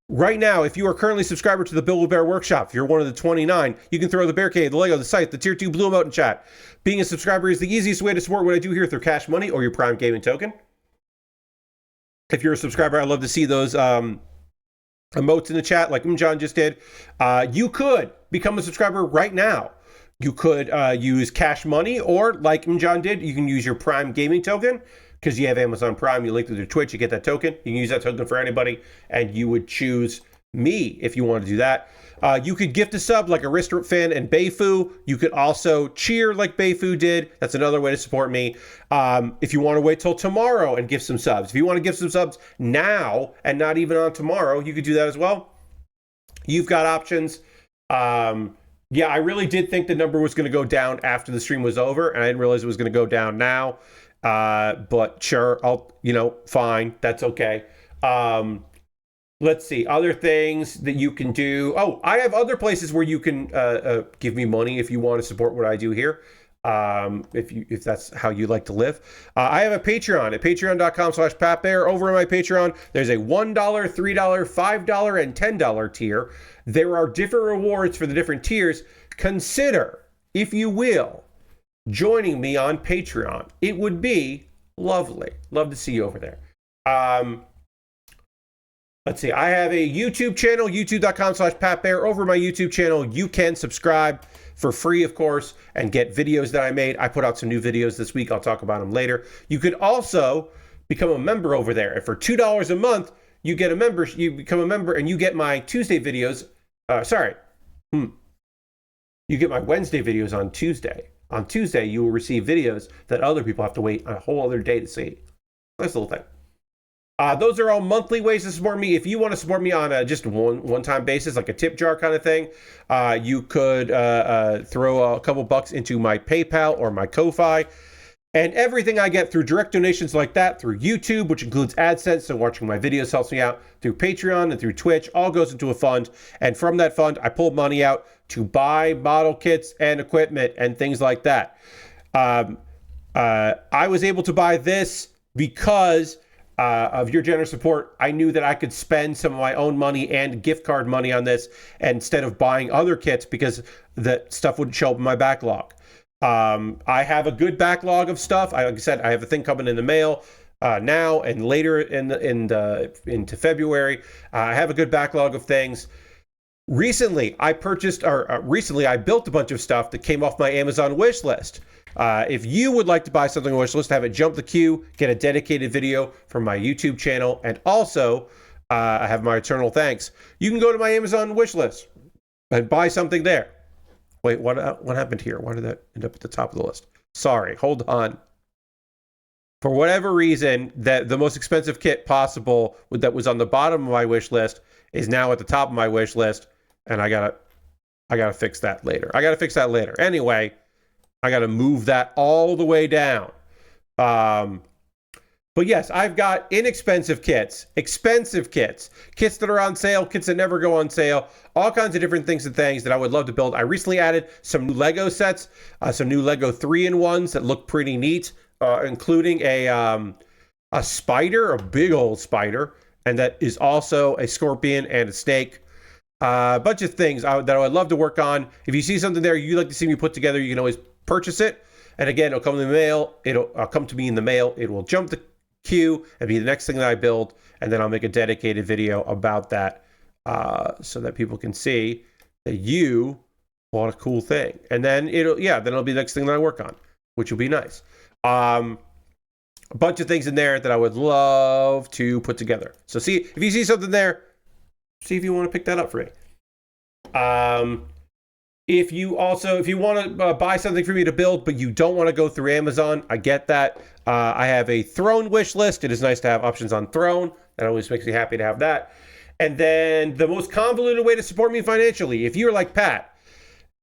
Right now, if you are currently subscriber to the Build Bear Workshop, if you're one of the 29, you can throw the Bear Cave, the Lego, the site, the Tier 2 Blue Emote in chat. Being a subscriber is the easiest way to support what I do here through Cash Money or your Prime Gaming token. If you're a subscriber, I'd love to see those emotes in the chat like John just did. You could become a subscriber right now. You could use Cash Money, or like John did, you can use your Prime Gaming token. because you have Amazon Prime, you link to their Twitch, you get that token. You can use that token for anybody, and you would choose me if you want to do that. You could gift a sub like Aristocrat Fan and Bayfu. You could also cheer like Bayfu did. That's another way to support me. If you want to wait till tomorrow and give some subs. If you want to give some subs now and not even on tomorrow, you could do that as well. You've got options. Yeah, I really did think the number was going to go down after the stream was over, and I didn't realize it was going to go down now. But sure, fine. That's okay. Let's see, other things that you can do. Oh, I have other places where you can give me money if you want to support what I do here. If that's how you like to live. I have a Patreon at patreon.com/PatBear. Over on my Patreon, there's a $1, $3, $5, and $10 tier. There are different rewards for the different tiers. Consider, if you will, joining me on Patreon. It would be lovely. Love to see you over there. Let's see. I have a YouTube channel, youtube.com/PatBear. Over my YouTube channel, you can subscribe for free, of course, and get videos that I made. I put out some new videos this week. I'll talk about them later. You could also become a member over there. And for $2 a month, you get a member. You become a member, and you get my Tuesday videos. You get my Wednesday videos on Tuesday. On Tuesday, you will receive videos that other people have to wait a whole other day to see. Nice little thing. Those are all monthly ways to support me. If you want to support me on a just one-time basis, like a tip jar kind of thing, you could throw a couple bucks into my PayPal or my Ko-Fi. And everything I get through direct donations like that, through YouTube, which includes AdSense, so watching my videos helps me out, through Patreon and through Twitch, all goes into a fund. And from that fund, I pull money out to buy model kits and equipment and things like that. I was able to buy this because of your generous support. I knew that I could spend some of my own money and gift card money on this instead of buying other kits because the stuff wouldn't show up in my backlog. I have a good backlog of stuff. Like I said, I have a thing coming in the mail now and later into February. I have a good backlog of things. Recently, I built a bunch of stuff that came off my Amazon wish list. If you would like to buy something on wish list, have it jump the queue, get a dedicated video from my YouTube channel, and also I have my eternal thanks. You can go to my Amazon wish list and buy something there. Wait, what happened here? Why did that end up at the top of the list? Sorry, hold on. For whatever reason, the most expensive kit possible that was on the bottom of my wish list is now at the top of my wish list, and I gotta fix that later. Anyway, I gotta move that all the way down. But yes, I've got inexpensive kits, expensive kits that are on sale, kits that never go on sale, all kinds of different things that I would love to build. I recently added some new Lego sets, some new Lego 3-in-1s that look pretty neat, including a spider, a big old spider, and that is also a scorpion and a snake. A bunch of things that I would love to work on. If you see something there you'd like to see me put together, you can always purchase it. And again, it'll come in the mail. It'll come to me in the mail. It will jump the queue and be the next thing that I build, and then I'll make a dedicated video about that so that people can see that you bought a cool thing. And then it'll be the next thing that I work on, which will be nice. A bunch of things in there that I would love to put together. So see if you see something there, see if you want to pick that up for me. If you want to buy something for me to build, but you don't want to go through Amazon, I get that. I have a Throne wish list. It is nice to have options on Throne. That always makes me happy to have that. And then the most convoluted way to support me financially, if you're like, Pat,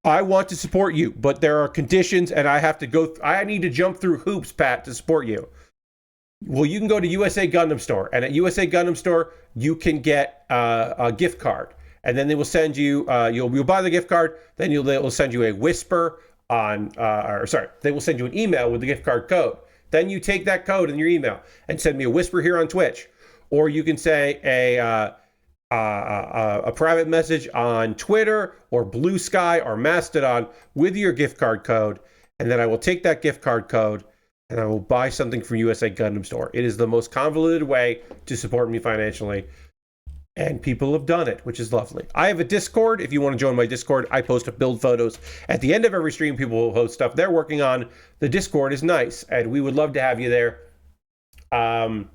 I want to support you, but there are conditions and I need to jump through hoops, Pat, to support you. Well, you can go to USA Gundam Store, and at USA Gundam Store, you can get a gift card. And then they will send you, you'll buy the gift card, then they will send you a whisper they will send you an email with the gift card code. Then you take that code in your email and send me a whisper here on Twitch. Or you can say a private message on Twitter or Blue Sky or Mastodon with your gift card code. And then I will take that gift card code and I will buy something from USA Gundam Store. It is the most convoluted way to support me financially. And people have done it, which is lovely. I have a Discord. If you want to join my Discord, I post build photos. At the end of every stream, people will post stuff they're working on. The Discord is nice, and we would love to have you there. Let's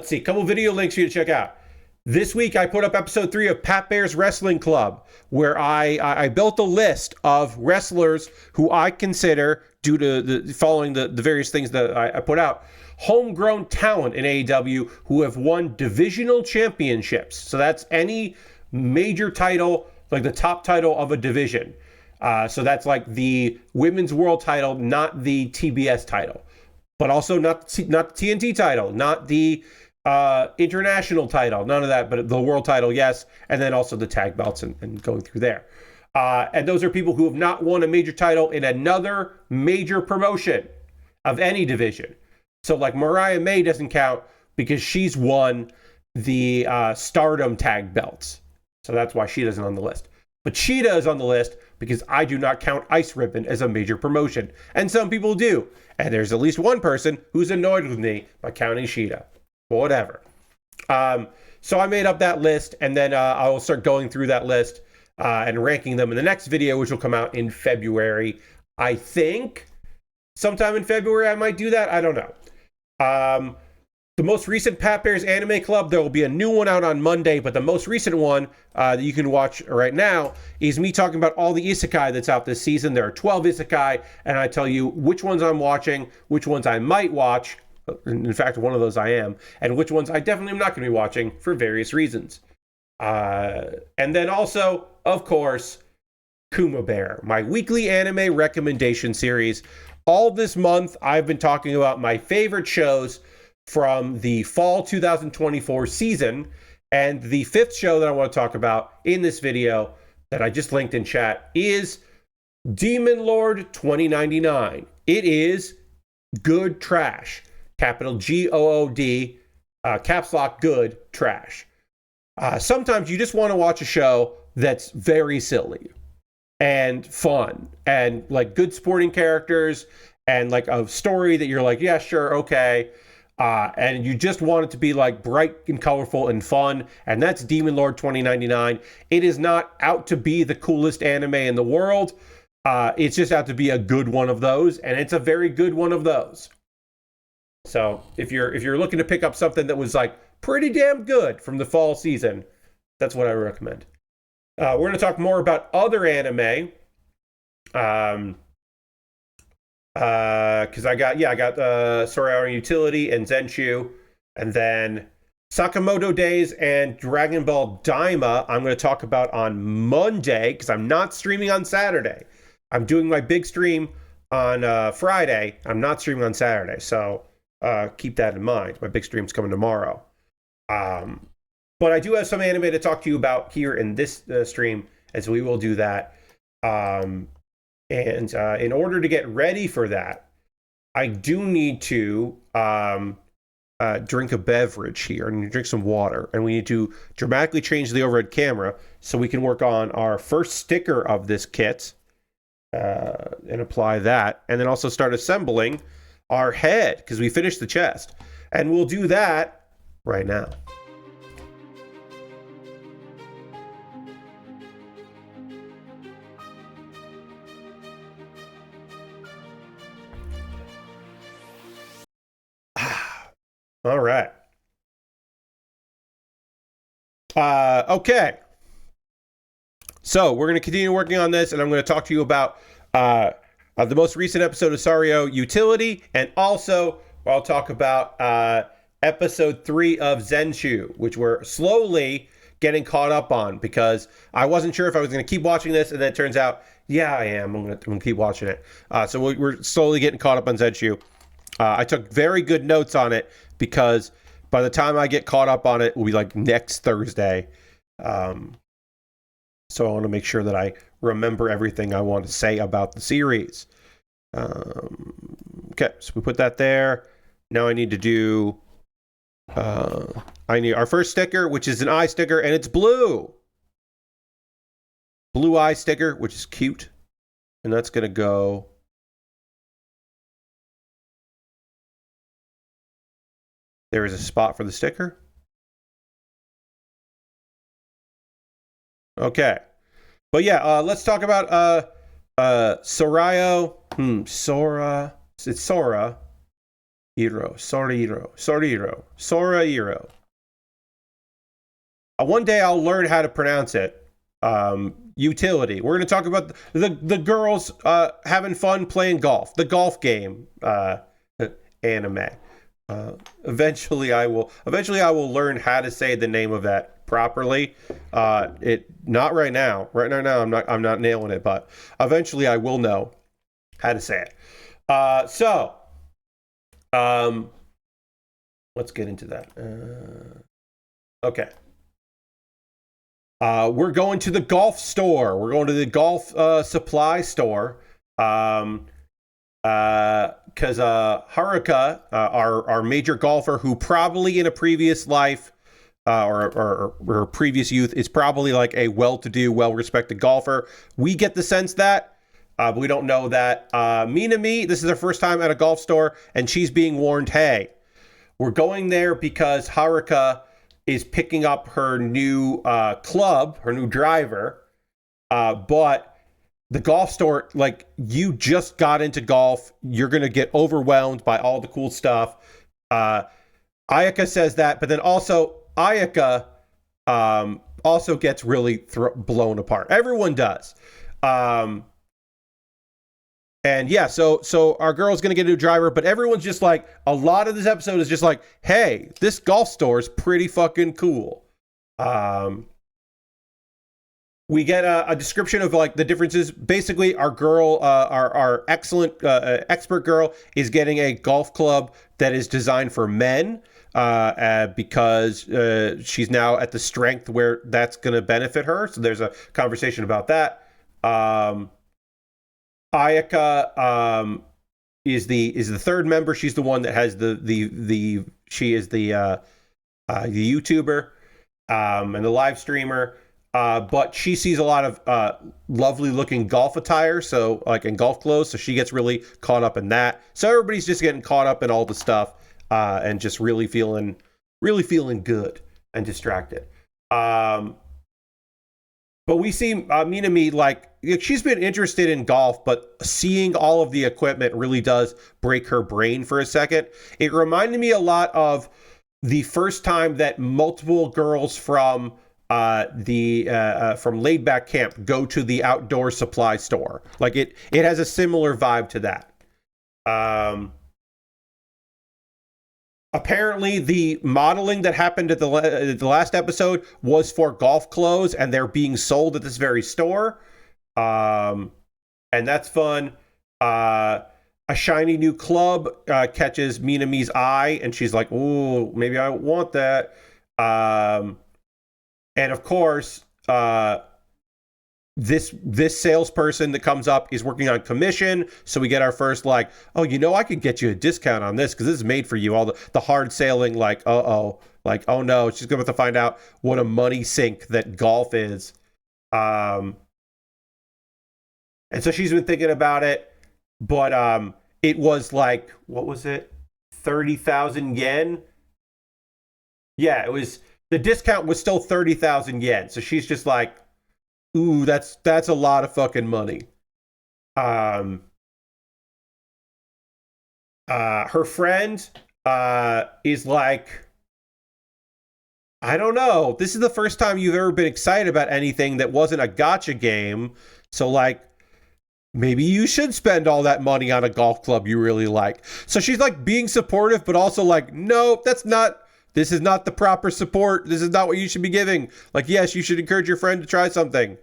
see, a couple video links for you to check out. This week, I put up episode 3 of Pat Baer's Wrestling Club, where I built a list of wrestlers who I consider, due to following the various things that I put out, homegrown talent in AEW who have won divisional championships. So that's any major title, like the top title of a division. So that's like the women's world title, not the TBS title, but also not the TNT title, not the international title, none of that, but the world title, yes, and then also the tag belts and going through there. And those are people who have not won a major title in another major promotion of any division. So like Mariah May doesn't count because she's won the Stardom tag belts. So that's why she isn't on the list. But Cheetah is on the list because I do not count Ice Ribbon as a major promotion. And some people do. And there's at least one person who's annoyed with me by counting Cheetah. Whatever. So I made up that list, and then I will start going through that list and ranking them in the next video, which will come out in February. I think sometime in February I might do that. I don't know. The most recent Pat Baer's Anime Club, there will be a new one out on Monday, but the most recent one that you can watch right now is me talking about all the isekai that's out this season. There are 12 isekai, and I tell you which ones I'm watching, which ones I might watch. In fact, one of those I am, and which ones I definitely am not going to be watching for various reasons. And then also, of course, Kuma Baer, my weekly anime recommendation series. All this month, I've been talking about my favorite shows from the fall 2024 season, and the fifth show that I want to talk about in this video that I just linked in chat is Demon Lord 2099. It is good trash. Capital Good, caps lock good trash. Sometimes you just want to watch a show that's very silly and fun and like good sporting characters and like a story that you're like, yeah, sure, okay. And you just want it to be like bright and colorful and fun. And that's Demon Lord 2099. It is not out to be the coolest anime in the world. It's just out to be a good one of those. And it's a very good one of those. So if you're looking to pick up something that was like pretty damn good from the fall season, that's what I recommend. We're going to talk more about other anime. Because I got Sorairo Utility and ZENSHU, and then Sakamoto Days and Dragon Ball Daima I'm going to talk about on Monday, because I'm not streaming on Saturday. I'm doing my big stream on Friday. I'm not streaming on Saturday, so keep that in mind. My big stream's coming tomorrow. But I do have some anime to talk to you about here in this stream, as we will do that. And in order to get ready for that, I do need to drink a beverage here and drink some water. And we need to dramatically change the overhead camera so we can work on our first sticker of this kit and apply that. And then also start assembling our head, because we finished the chest. And we'll do that right now. All right. Okay. So we're going to continue working on this, and I'm going to talk to you about the most recent episode of Sorairo Utility, and also I'll talk about episode 3 of ZENSHU, which we're slowly getting caught up on, because I wasn't sure if I was going to keep watching this, and then it turns out, yeah, I am. I'm going to keep watching it. So we're slowly getting caught up on ZENSHU. I took very good notes on it, because by the time I get caught up on it, it will be like next Thursday. So I want to make sure that I remember everything I want to say about the series. Okay, so we put that there. Now I need to do... I need our first sticker, which is an eye sticker, and it's blue. Blue eye sticker, which is cute. And that's going to go... There is a spot for the sticker. Okay. But yeah, let's talk about Sorairo. It's Sora. Sorairo. One day I'll learn how to pronounce it. Utility. We're going to talk about the girls having fun playing golf. The golf game anime. Eventually I will learn how to say the name of that properly. Not right now. Right now I'm not nailing it, but eventually I will know how to say it. Let's get into that. Okay. We're going to the golf store. We're going to the golf supply store. Because Haruka, our major golfer, who probably in a previous life or previous youth is probably like a well-to-do, well-respected golfer. We get the sense that, but we don't know that. Minami, this is her first time at a golf store, and she's being warned, hey, we're going there because Haruka is picking up her new club, her new driver, but the golf store, like, you just got into golf, you're going to get overwhelmed by all the cool stuff. Ayaka says that, but then also Ayaka also gets really blown apart. Everyone does. And yeah, so our girl's going to get a new driver, but everyone's just like, a lot of this episode is just like, hey, this golf store is pretty fucking cool. We get a description of like the differences. Basically, our girl, our excellent expert girl is getting a golf club that is designed for men because she's now at the strength where that's going to benefit her. So there's a conversation about that. Ayaka is the third member. She's the one that has she is the YouTuber and the live streamer. But she sees a lot of lovely looking golf attire, so like in golf clothes, so she gets really caught up in that. So everybody's just getting caught up in all the stuff and just really feeling good and distracted. But we see Minami, like, she's been interested in golf, but seeing all of the equipment really does break her brain for a second. It reminded me a lot of the first time that multiple girls from Laid Back Camp go to the outdoor supply store. Like it has a similar vibe to that. Apparently the modeling that happened at the last episode was for golf clothes, and they're being sold at this very store. And that's fun. A shiny new club catches Minami's eye, and she's like, "Ooh, maybe I want that." And of course, this salesperson that comes up is working on commission, so we get our first like, oh, I could get you a discount on this because this is made for you. All the hard selling, like, oh no, she's gonna have to find out what a money sink that golf is. And so she's been thinking about it, but it was like, what was it, 30,000 yen? Yeah, it was. The discount was still 30,000 yen. So she's just like, ooh, that's a lot of fucking money. Her friend is like, I don't know. This is the first time you've ever been excited about anything that wasn't a gacha game. So like, maybe you should spend all that money on a golf club you really like. So she's like being supportive, but also like, no, this is not the proper support. This is not what you should be giving. Like, yes, you should encourage your friend to try something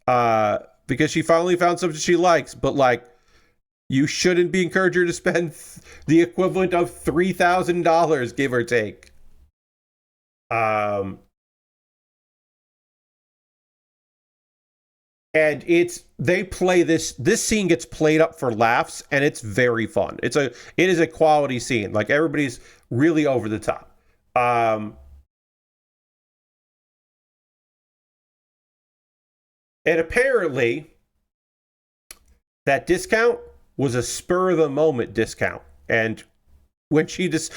because she finally found something she likes. But, like, you shouldn't be encouraging her to spend the equivalent of $3,000, give or take. And they play this scene gets played up for laughs, and it's very fun. It is a quality scene. Like, everybody's really over the top. And apparently that discount was a spur of the moment discount. And when she gets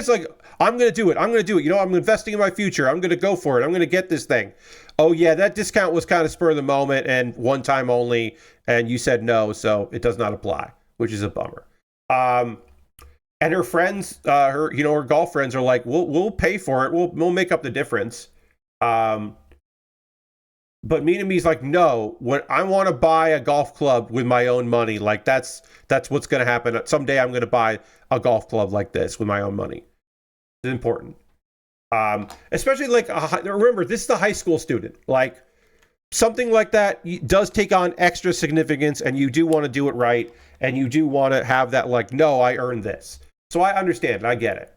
like, I'm going to do it. I'm investing in my future. I'm going to go for it. I'm going to get this thing. Oh yeah, that discount was kind of spur of the moment and one time only. And you said no, so it does not apply, which is a bummer. And her friends, her golf friends are like, we'll pay for it. We'll make up the difference. But Minami's like, no, when I want to buy a golf club with my own money, like that's what's going to happen. Someday I'm going to buy a golf club like this with my own money. It's important. Especially like, remember, this is the high school student. Like, something like that does take on extra significance, and you do want to do it right, and you do want to have that, like, no, I earned this. So I understand. I get it.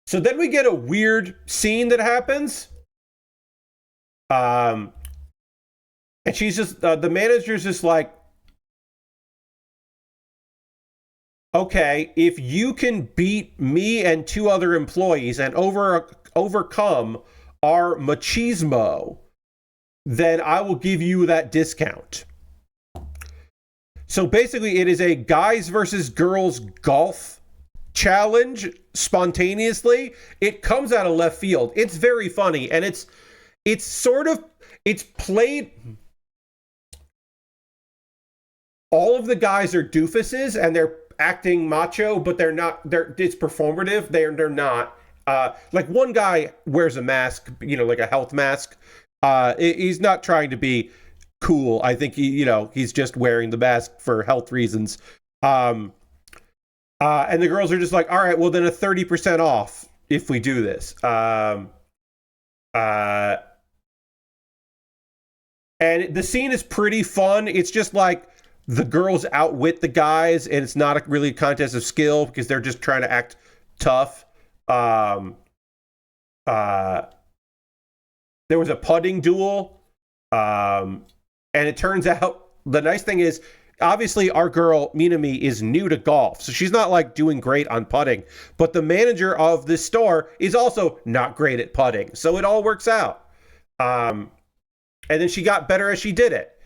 So then we get a weird scene that happens. And she's just, the manager's just like, okay, if you can beat me and 2 other employees and overcome our machismo, then I will give you that discount. So basically, it is a guys versus girls golf challenge spontaneously. It comes out of left field. It's very funny, and it's played. All of the guys are doofuses, and they're acting macho, but they're not. It's performative. They're not. Like, one guy wears a mask, like a health mask. He's not trying to be cool. I think he's just wearing the mask for health reasons. And the girls are just like, all right, well then a 30% off if we do this. And the scene is pretty fun. It's just like the girls outwit the guys, and it's not really a contest of skill because they're just trying to act tough. There was a putting duel. And it turns out the nice thing is, obviously our girl Minami is new to golf, so she's not like doing great on putting, but the manager of this store is also not great at putting, so it all works out. And then she got better as she did it.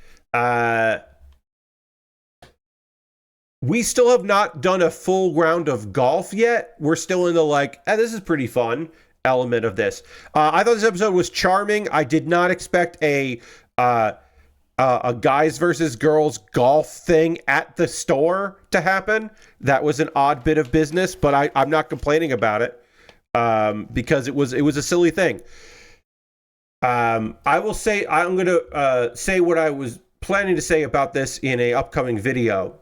We still have not done a full round of golf yet. We're still in the like, this is pretty fun element of this. I thought this episode was charming. I did not expect a guys versus girls golf thing at the store to happen. That was an odd bit of business, but I'm not complaining about it because it was a silly thing. I will say, I'm going to say what I was planning to say about this in a upcoming video.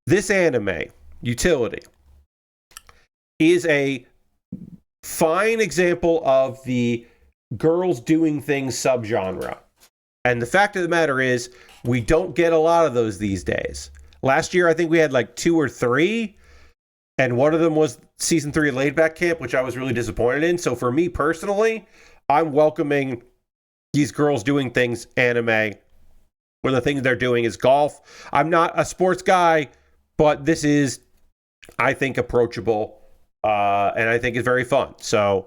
This anime, Utility, is a fine example of the girls doing things subgenre. And the fact of the matter is, we don't get a lot of those these days. Last year, I think we had like 2 or 3. And one of them was season 3 of Laid Back Camp, which I was really disappointed in. So for me personally, I'm welcoming these girls doing things anime, where the thing they're doing is golf. I'm not a sports guy, but this is, I think, approachable. And I think it's very fun. So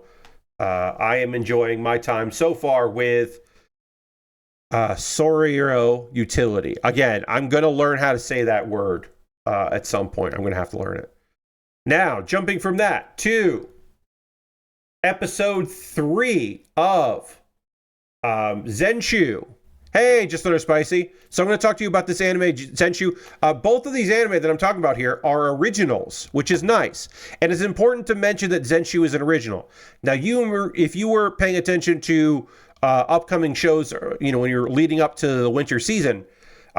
I am enjoying my time so far with Sorairo Utility. Again, I'm going to learn how to say that word at some point. I'm going to have to learn it. Now, jumping from that to episode 3 of ZENSHU. Hey, just a little spicy. So I'm going to talk to you about this anime, ZENSHU. Both of these anime that I'm talking about here are originals, which is nice. And it's important to mention that ZENSHU is an original. Now, if you were paying attention to upcoming shows, when you're leading up to the winter season,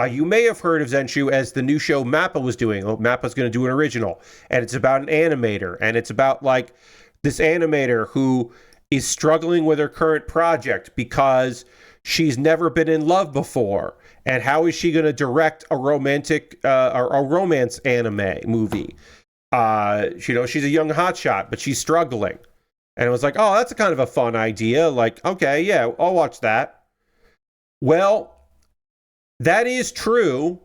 you may have heard of ZENSHU as the new show Mappa was doing. Mappa's going to do an original, and it's about an animator, and it's about like this animator who is struggling with her current project because she's never been in love before, and how is she going to direct a romantic or a romance anime movie? She's a young hotshot, but she's struggling. And it was like, oh, that's a kind of a fun idea. Like, okay, yeah, I'll watch that. Well, that is true,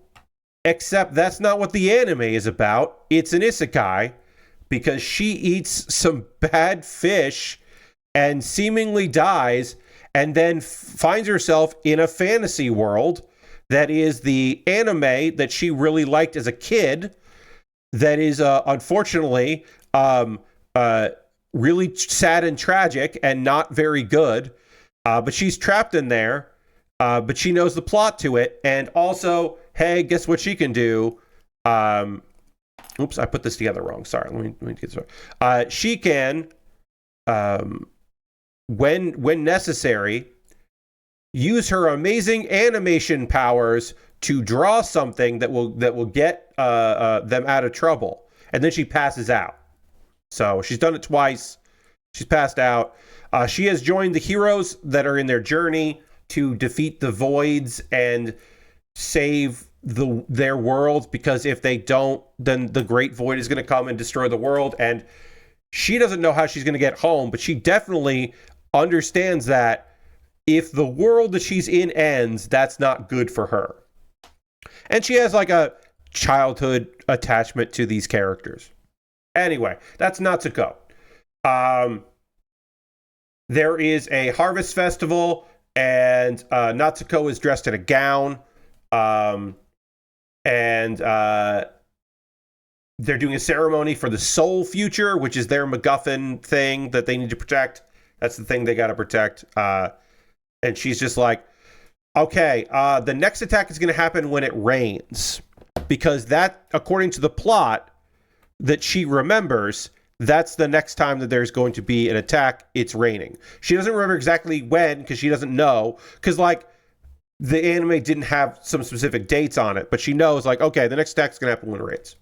except that's not what the anime is about. It's an isekai, because she eats some bad fish and seemingly dies, and then finds herself in a fantasy world that is the anime that she really liked as a kid, that is, unfortunately, really sad and tragic and not very good. But she's trapped in there. but she knows the plot to it. And also, hey, guess what she can do? Oops, I put this together wrong. Sorry, let me get this right. She can, when necessary, use her amazing animation powers to draw something that will get them out of trouble, and then she passes out. So she's done it twice. She's passed out. She has joined the heroes that are in their journey to defeat the voids and save their world, because if they don't, then the Great Void is going to come and destroy the world. And she doesn't know how she's going to get home, but she definitely understands that if the world that she's in ends, that's not good for her. And she has like a childhood attachment to these characters. Anyway, that's Natsuko. There is a harvest festival, and Natsuko is dressed in a gown. And they're doing a ceremony for the soul future, which is their MacGuffin thing that they need to protect. That's the thing they got to protect. And she's just like, okay, the next attack is going to happen when it rains. Because that, according to the plot that she remembers, that's the next time that there's going to be an attack. It's raining. She doesn't remember exactly when, because she doesn't know. Because, like, the anime didn't have some specific dates on it, but she knows, like, okay, the next attack is going to happen when it rains.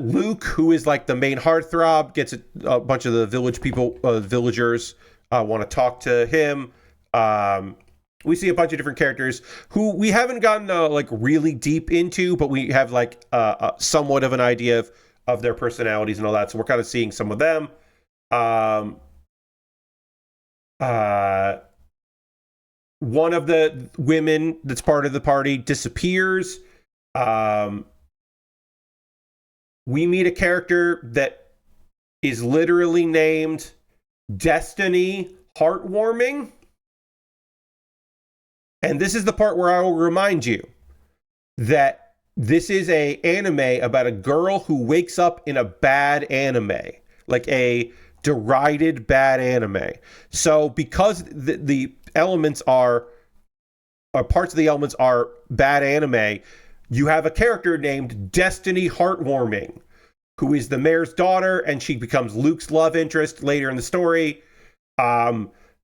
Luke, who is like the main heartthrob, gets a bunch of the villagers want to talk to him. We see a bunch of different characters who we haven't gotten like really deep into, but we have like somewhat of an idea of their personalities and all that. So we're kind of seeing some of them. One of the women that's part of the party disappears. We meet a character that is literally named Destiny Heartwarming. And this is the part where I will remind you that this is an anime about a girl who wakes up in a bad anime, like a derided bad anime. So because the elements are, or parts of the elements are bad anime, you have a character named Destiny Heartwarming, who is the mayor's daughter, and she becomes Luke's love interest later in the story.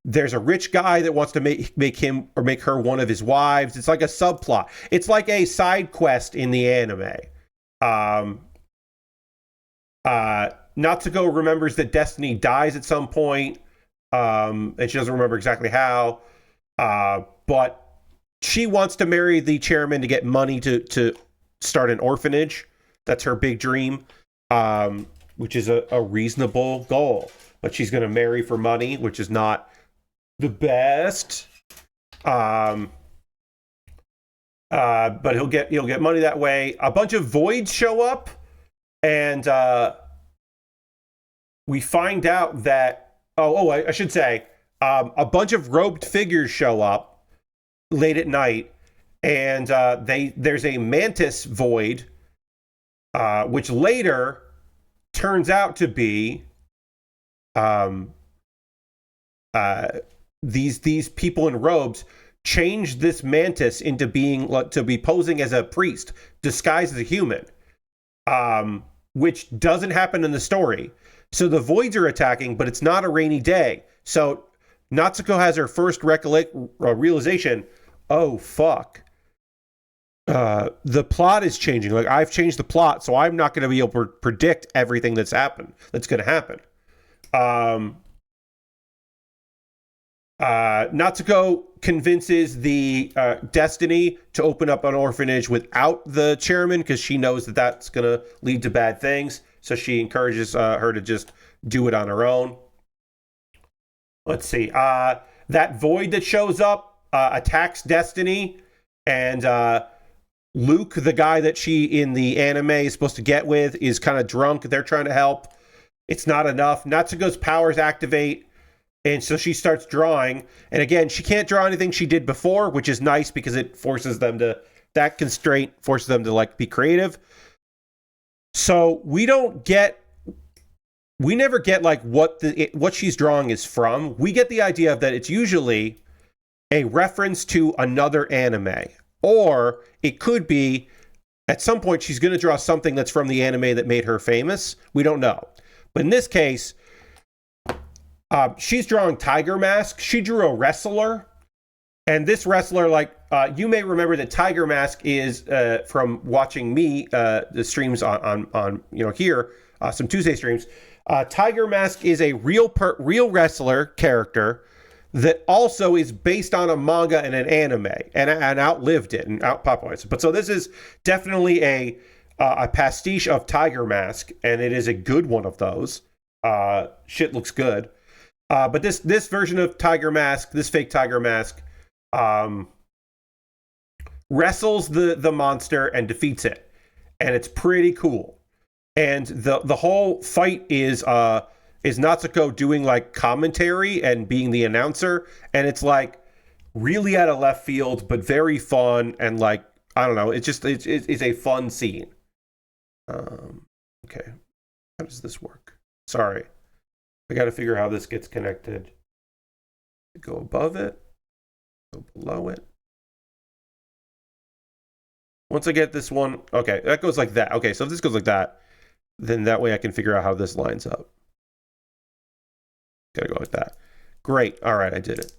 There's a rich guy that wants to make him or make her one of his wives. It's like a subplot. It's like a side quest in the anime. Natsuko remembers that Destiny dies at some point, and she doesn't remember exactly how. But she wants to marry the chairman to get money to start an orphanage. That's her big dream, which is a reasonable goal. But she's going to marry for money, which is not the best. But he'll get money that way. A bunch of voids show up, and we find out that I should say a bunch of robed figures show up late at night, and there's a mantis void, which later turns out to be these people in robes change this mantis into to be posing as a priest disguised as a human, which doesn't happen in the story. So the voids are attacking, but it's not a rainy day. So Natsuko has her first realization, oh fuck, the plot is changing. Like, I've changed the plot, so I'm not going to be able to predict everything that's going to happen. Natsuko convinces the Destiny to open up an orphanage without the chairman, because she knows that that's going to lead to bad things. So she encourages her to just do it on her own. Let's see. That void that shows up attacks Destiny, and Luke, the guy that she in the anime is supposed to get with, is kind of drunk. They're trying to help. It's not enough. Natsuko's powers activate, and so she starts drawing. And again, she can't draw anything she did before, which is nice because it forces them to, that constraint forces them to like be creative. So we don't get we never get like what she's drawing is from. We get the idea of that it's usually a reference to another anime, or it could be at some point she's going to draw something that's from the anime that made her famous. We don't know. But in this case, she's drawing Tiger Mask. She drew a wrestler. And this wrestler, like, you may remember that Tiger Mask is from watching me, the streams on here, some Tuesday streams. Tiger Mask is a real wrestler character that also is based on a manga and an anime and outlived it and outpopulated it. But so this is definitely a pastiche of Tiger Mask, and it is a good one of those. Shit looks good. But this version of Tiger Mask, this fake Tiger Mask, wrestles the monster and defeats it, and it's pretty cool. And the whole fight is Natsuko doing like commentary and being the announcer, and it's like really out of left field but very fun, and like I don't know, it's a fun scene. Okay, how does this work? Sorry, I got to figure out how this gets connected. Go above it. Go below it. Once I get this one, okay, that goes like that. Okay, so if this goes like that, then that way I can figure out how this lines up. Gotta go like that. Great. All right, I did it.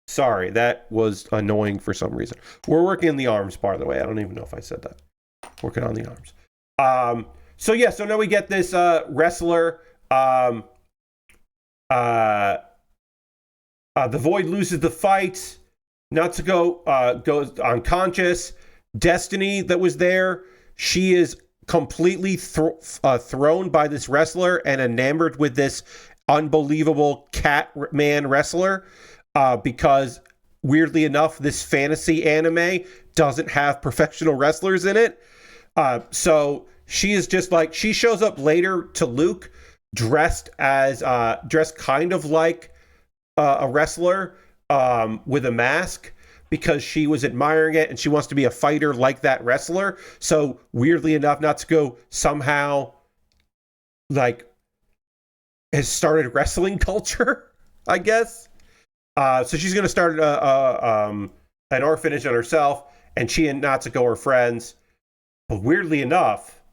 Sorry, that was annoying for some reason. We're working on the arms, by the way. I don't even know if I said that. Working on the arms. So yeah, so now we get this wrestler. The Void loses the fight. Natsuko goes unconscious. Destiny that was there, she is completely thrown by this wrestler and enamored with this unbelievable Catman wrestler because weirdly enough, this fantasy anime doesn't have professional wrestlers in it. So she is just like, she shows up later to Luke dressed kind of like a wrestler with a mask, because she was admiring it and she wants to be a fighter like that wrestler. So weirdly enough, Natsuko somehow like has started wrestling culture, I guess. So she's going to start an orphanage on herself, and she and Natsuko are friends. But weirdly enough,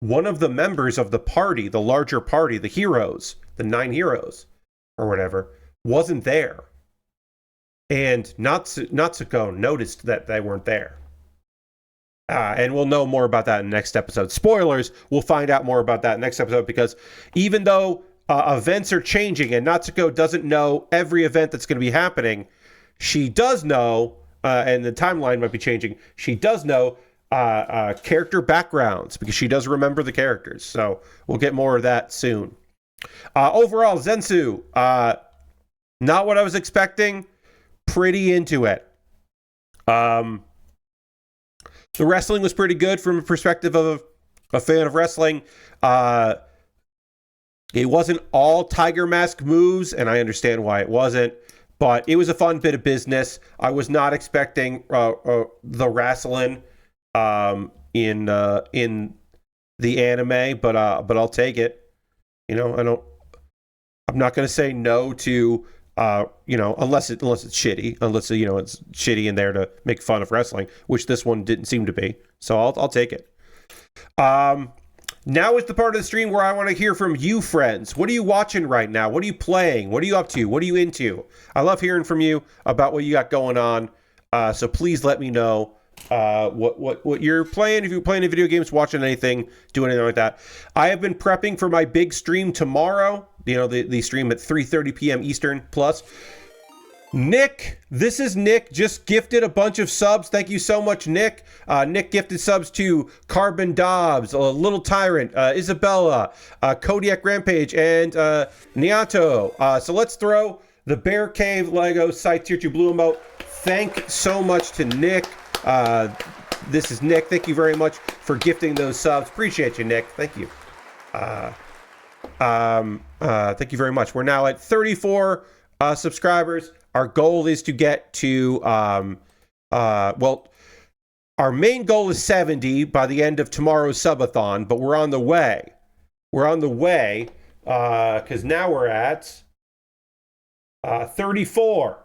one of the members of the party, the larger party, the heroes, the 9 heroes or whatever, wasn't there. And Natsuko noticed that they weren't there. And we'll know more about that in the next episode. Spoilers, we'll find out more about that next episode, because even though events are changing and Natsuko doesn't know every event that's going to be happening, she does know, and the timeline might be changing, she does know character backgrounds, because she does remember the characters. So we'll get more of that soon. Overall, ZENSHU, not what I was expecting. Pretty into it. The wrestling was pretty good from a perspective of a fan of wrestling. It wasn't all Tiger Mask moves, and I understand why it wasn't, but it was a fun bit of business. I was not expecting the wrestling in the anime, but I'll take it. You know, I'm not going to say no to unless it's shitty, unless it's shitty in there to make fun of wrestling, which this one didn't seem to be. So I'll take it. Now is the part of the stream where I want to hear from you, friends. What are you watching right now? What are you playing? What are you up to? What are you into? I love hearing from you about what you got going on. So please let me know what you're playing. If you're playing any video games, watching anything, doing anything like that. I have been prepping for my big stream tomorrow. The stream at 3:30 p.m. Eastern plus. Nick, this is Nick, just gifted a bunch of subs. Thank you so much, Nick. Nick gifted subs to Carbon Dobbs, Little Tyrant, Isabella, Kodiak Rampage, and Niato. So let's throw the Bear Cave Lego Side Tier 2 Blue Emote. Thank so much to Nick. This is Nick. Thank you very much for gifting those subs. Appreciate you, Nick. Thank you. Thank you very much. We're now at 34 subscribers. Our goal is to get to our main goal is 70 by the end of tomorrow's subathon, but we're on the way. because now we're at 34.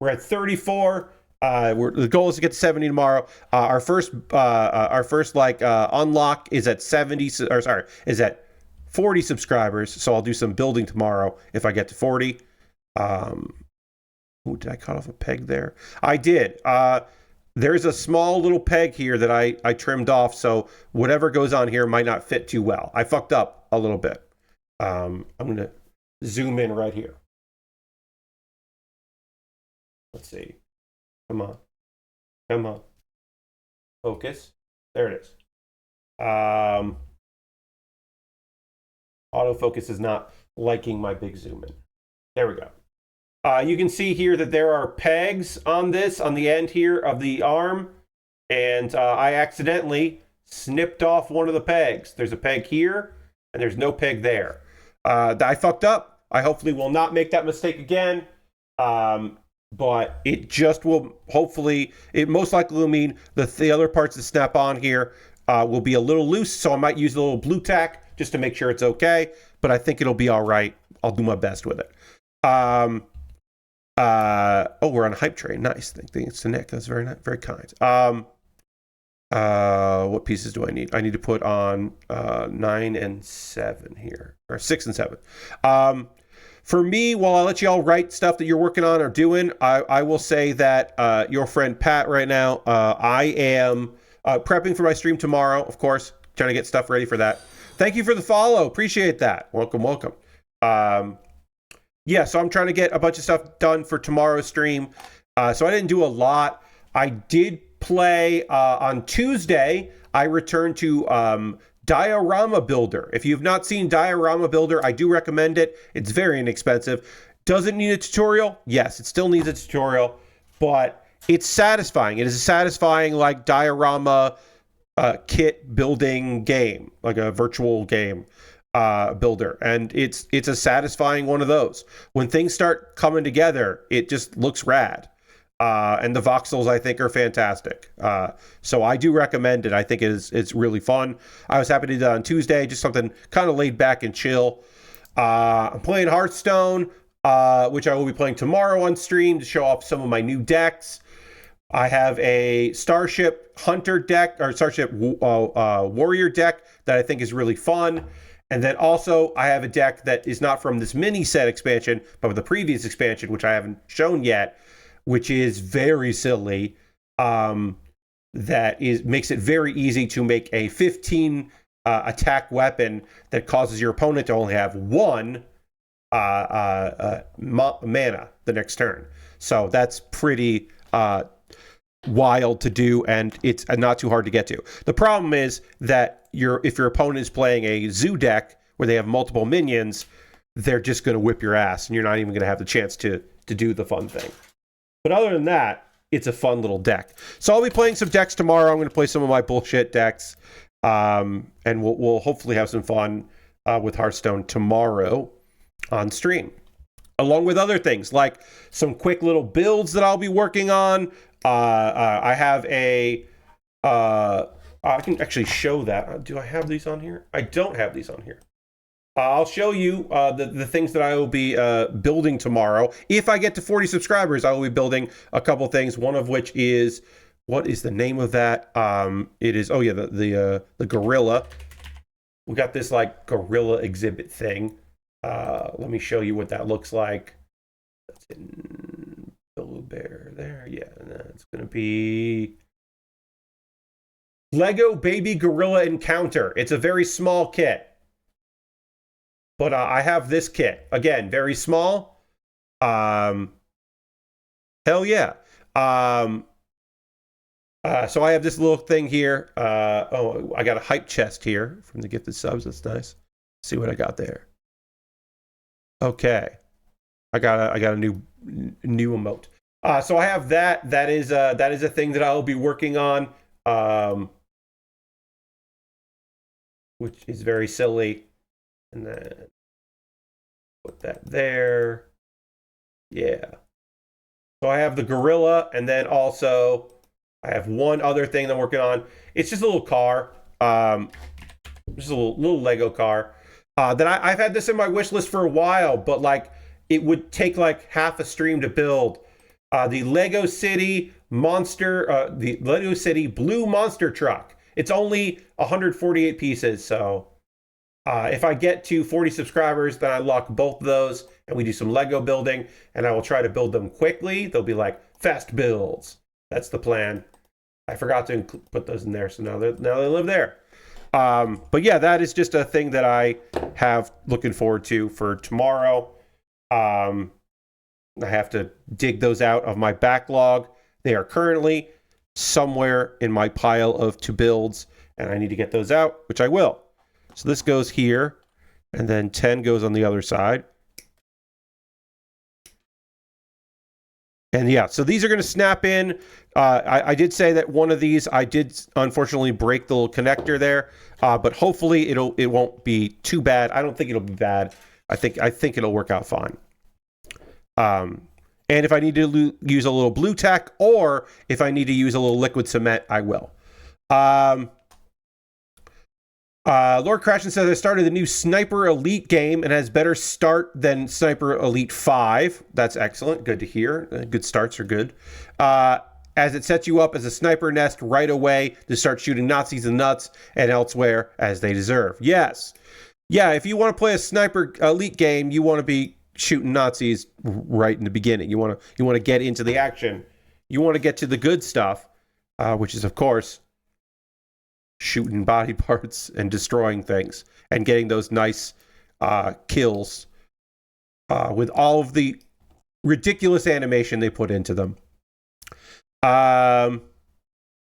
We're at 34. The goal is to get to 70 tomorrow. Our first unlock is at 70, or sorry, is at 40 subscribers. So I'll do some building tomorrow if I get to 40. Ooh, did I cut off a peg there? I did. There's a small little peg here that I trimmed off, so whatever goes on here might not fit too well. I fucked up a little bit. I'm going to zoom in right here. Let's see. Come on. Come on. Focus. There it is. Autofocus is not liking my big zoom in. There we go. You can see here that there are pegs on this, on the end here of the arm, and I accidentally snipped off one of the pegs. There's a peg here, and there's no peg there. I fucked up. I hopefully will not make that mistake again, but it just will, hopefully, it most likely will mean that the other parts that snap on here will be a little loose, so I might use a little blue tack just to make sure it's okay, but I think it'll be all right. I'll do my best with it. Oh, we're on a hype train. Nice. Thank you to Nick. That's very nice, very kind. What pieces do I need? I need to put on 9 and 7 here, or 6 and 7. For me, while I let you all write stuff that you're working on or doing, I will say that your friend Pat right now, I am prepping for my stream tomorrow, of course, trying to get stuff ready for that. Thank you for the follow. Appreciate that. Welcome, welcome. Yeah, so I'm trying to get a bunch of stuff done for tomorrow's stream. So I didn't do a lot. I did play on Tuesday. I returned to Diorama Builder. If you've not seen Diorama Builder, I do recommend it. It's very inexpensive. Does it need a tutorial? Yes, it still needs a tutorial, but it's satisfying. It is a satisfying, like, diorama kit building game, like a virtual game builder, and it's a satisfying one of those. When things start coming together, it just looks rad. And the voxels, I think, are fantastic. So I do recommend it. I think it's really fun. I was happy to do that on Tuesday, just something kind of laid back and chill. I'm playing Hearthstone, which I will be playing tomorrow on stream to show off some of my new decks. I have a Starship Hunter deck, or Starship Warrior deck that I think is really fun. And then also, I have a deck that is not from this mini set expansion, but with the previous expansion, which I haven't shown yet, which is very silly. Makes it very easy to make a 15 attack weapon that causes your opponent to only have 1 mana the next turn. So that's pretty wild to do, and it's not too hard to get to. The problem is that if your opponent is playing a zoo deck where they have multiple minions, they're just going to whip your ass, and you're not even going to have the chance to do the fun thing. But other than that, it's a fun little deck. So I'll be playing some decks tomorrow. I'm going to play some of my bullshit decks, and we'll hopefully have some fun with Hearthstone tomorrow on stream, along with other things like some quick little builds that I'll be working on. I have a I can actually show that. Do I have these on here? I don't have these on here. I'll show you the things that I will be building tomorrow. If I get to 40 subscribers, I will be building a couple things. One of which is, what is the name of that? It is, oh yeah, the gorilla. We got this like gorilla exhibit thing. Let me show you what that looks like. That's in Kuma Baer there. Yeah, and it's gonna be Lego Baby Gorilla Encounter. It's a very small kit. But I have this kit. Again, very small. Hell yeah. So I have this little thing here. Oh, I got a hype chest here from the gifted subs. That's nice. Let's see what I got there. Okay. I got a new emote. So I have that. That is a thing that I'll be working on. Which is very silly. And then put that there. Yeah. So I have the gorilla, and then also I have one other thing that I'm working on. It's just a little car. Just a little Lego car. that I've had this in my wish list for a while, but like it would take like half a stream to build. The Lego City the Lego City Blue Monster Truck. It's only 148 pieces, so if I get to 40 subscribers, then I lock both of those and we do some Lego building, and I will try to build them quickly. They'll be like fast builds. That's the plan. I forgot to put those in there, so now they live there. But yeah, that is just a thing that I have looking forward to for tomorrow. I have to dig those out of my backlog. They are currently somewhere in my pile of to builds, and I need to get those out, which I will. So this goes here, and then 10 goes on the other side. And yeah, so these are going to snap in. I did say that one of these, I did unfortunately break the little connector there, but hopefully it won't be too bad. I don't think it'll be bad. I think it'll work out fine. And if I need to use a little blue tack, or if I need to use a little liquid cement, I will. Lord Crashin says, I started the new Sniper Elite game and has better start than Sniper Elite 5. That's excellent. Good to hear. Good starts are good. As it sets you up as a sniper nest right away to start shooting Nazis in the nuts and elsewhere as they deserve. Yes. Yeah, if you want to play a Sniper Elite game, you want to be shooting Nazis right in the beginning. You want to get into the action. You want to get to the good stuff, which is, of course, shooting body parts and destroying things and getting those nice kills with all of the ridiculous animation they put into them.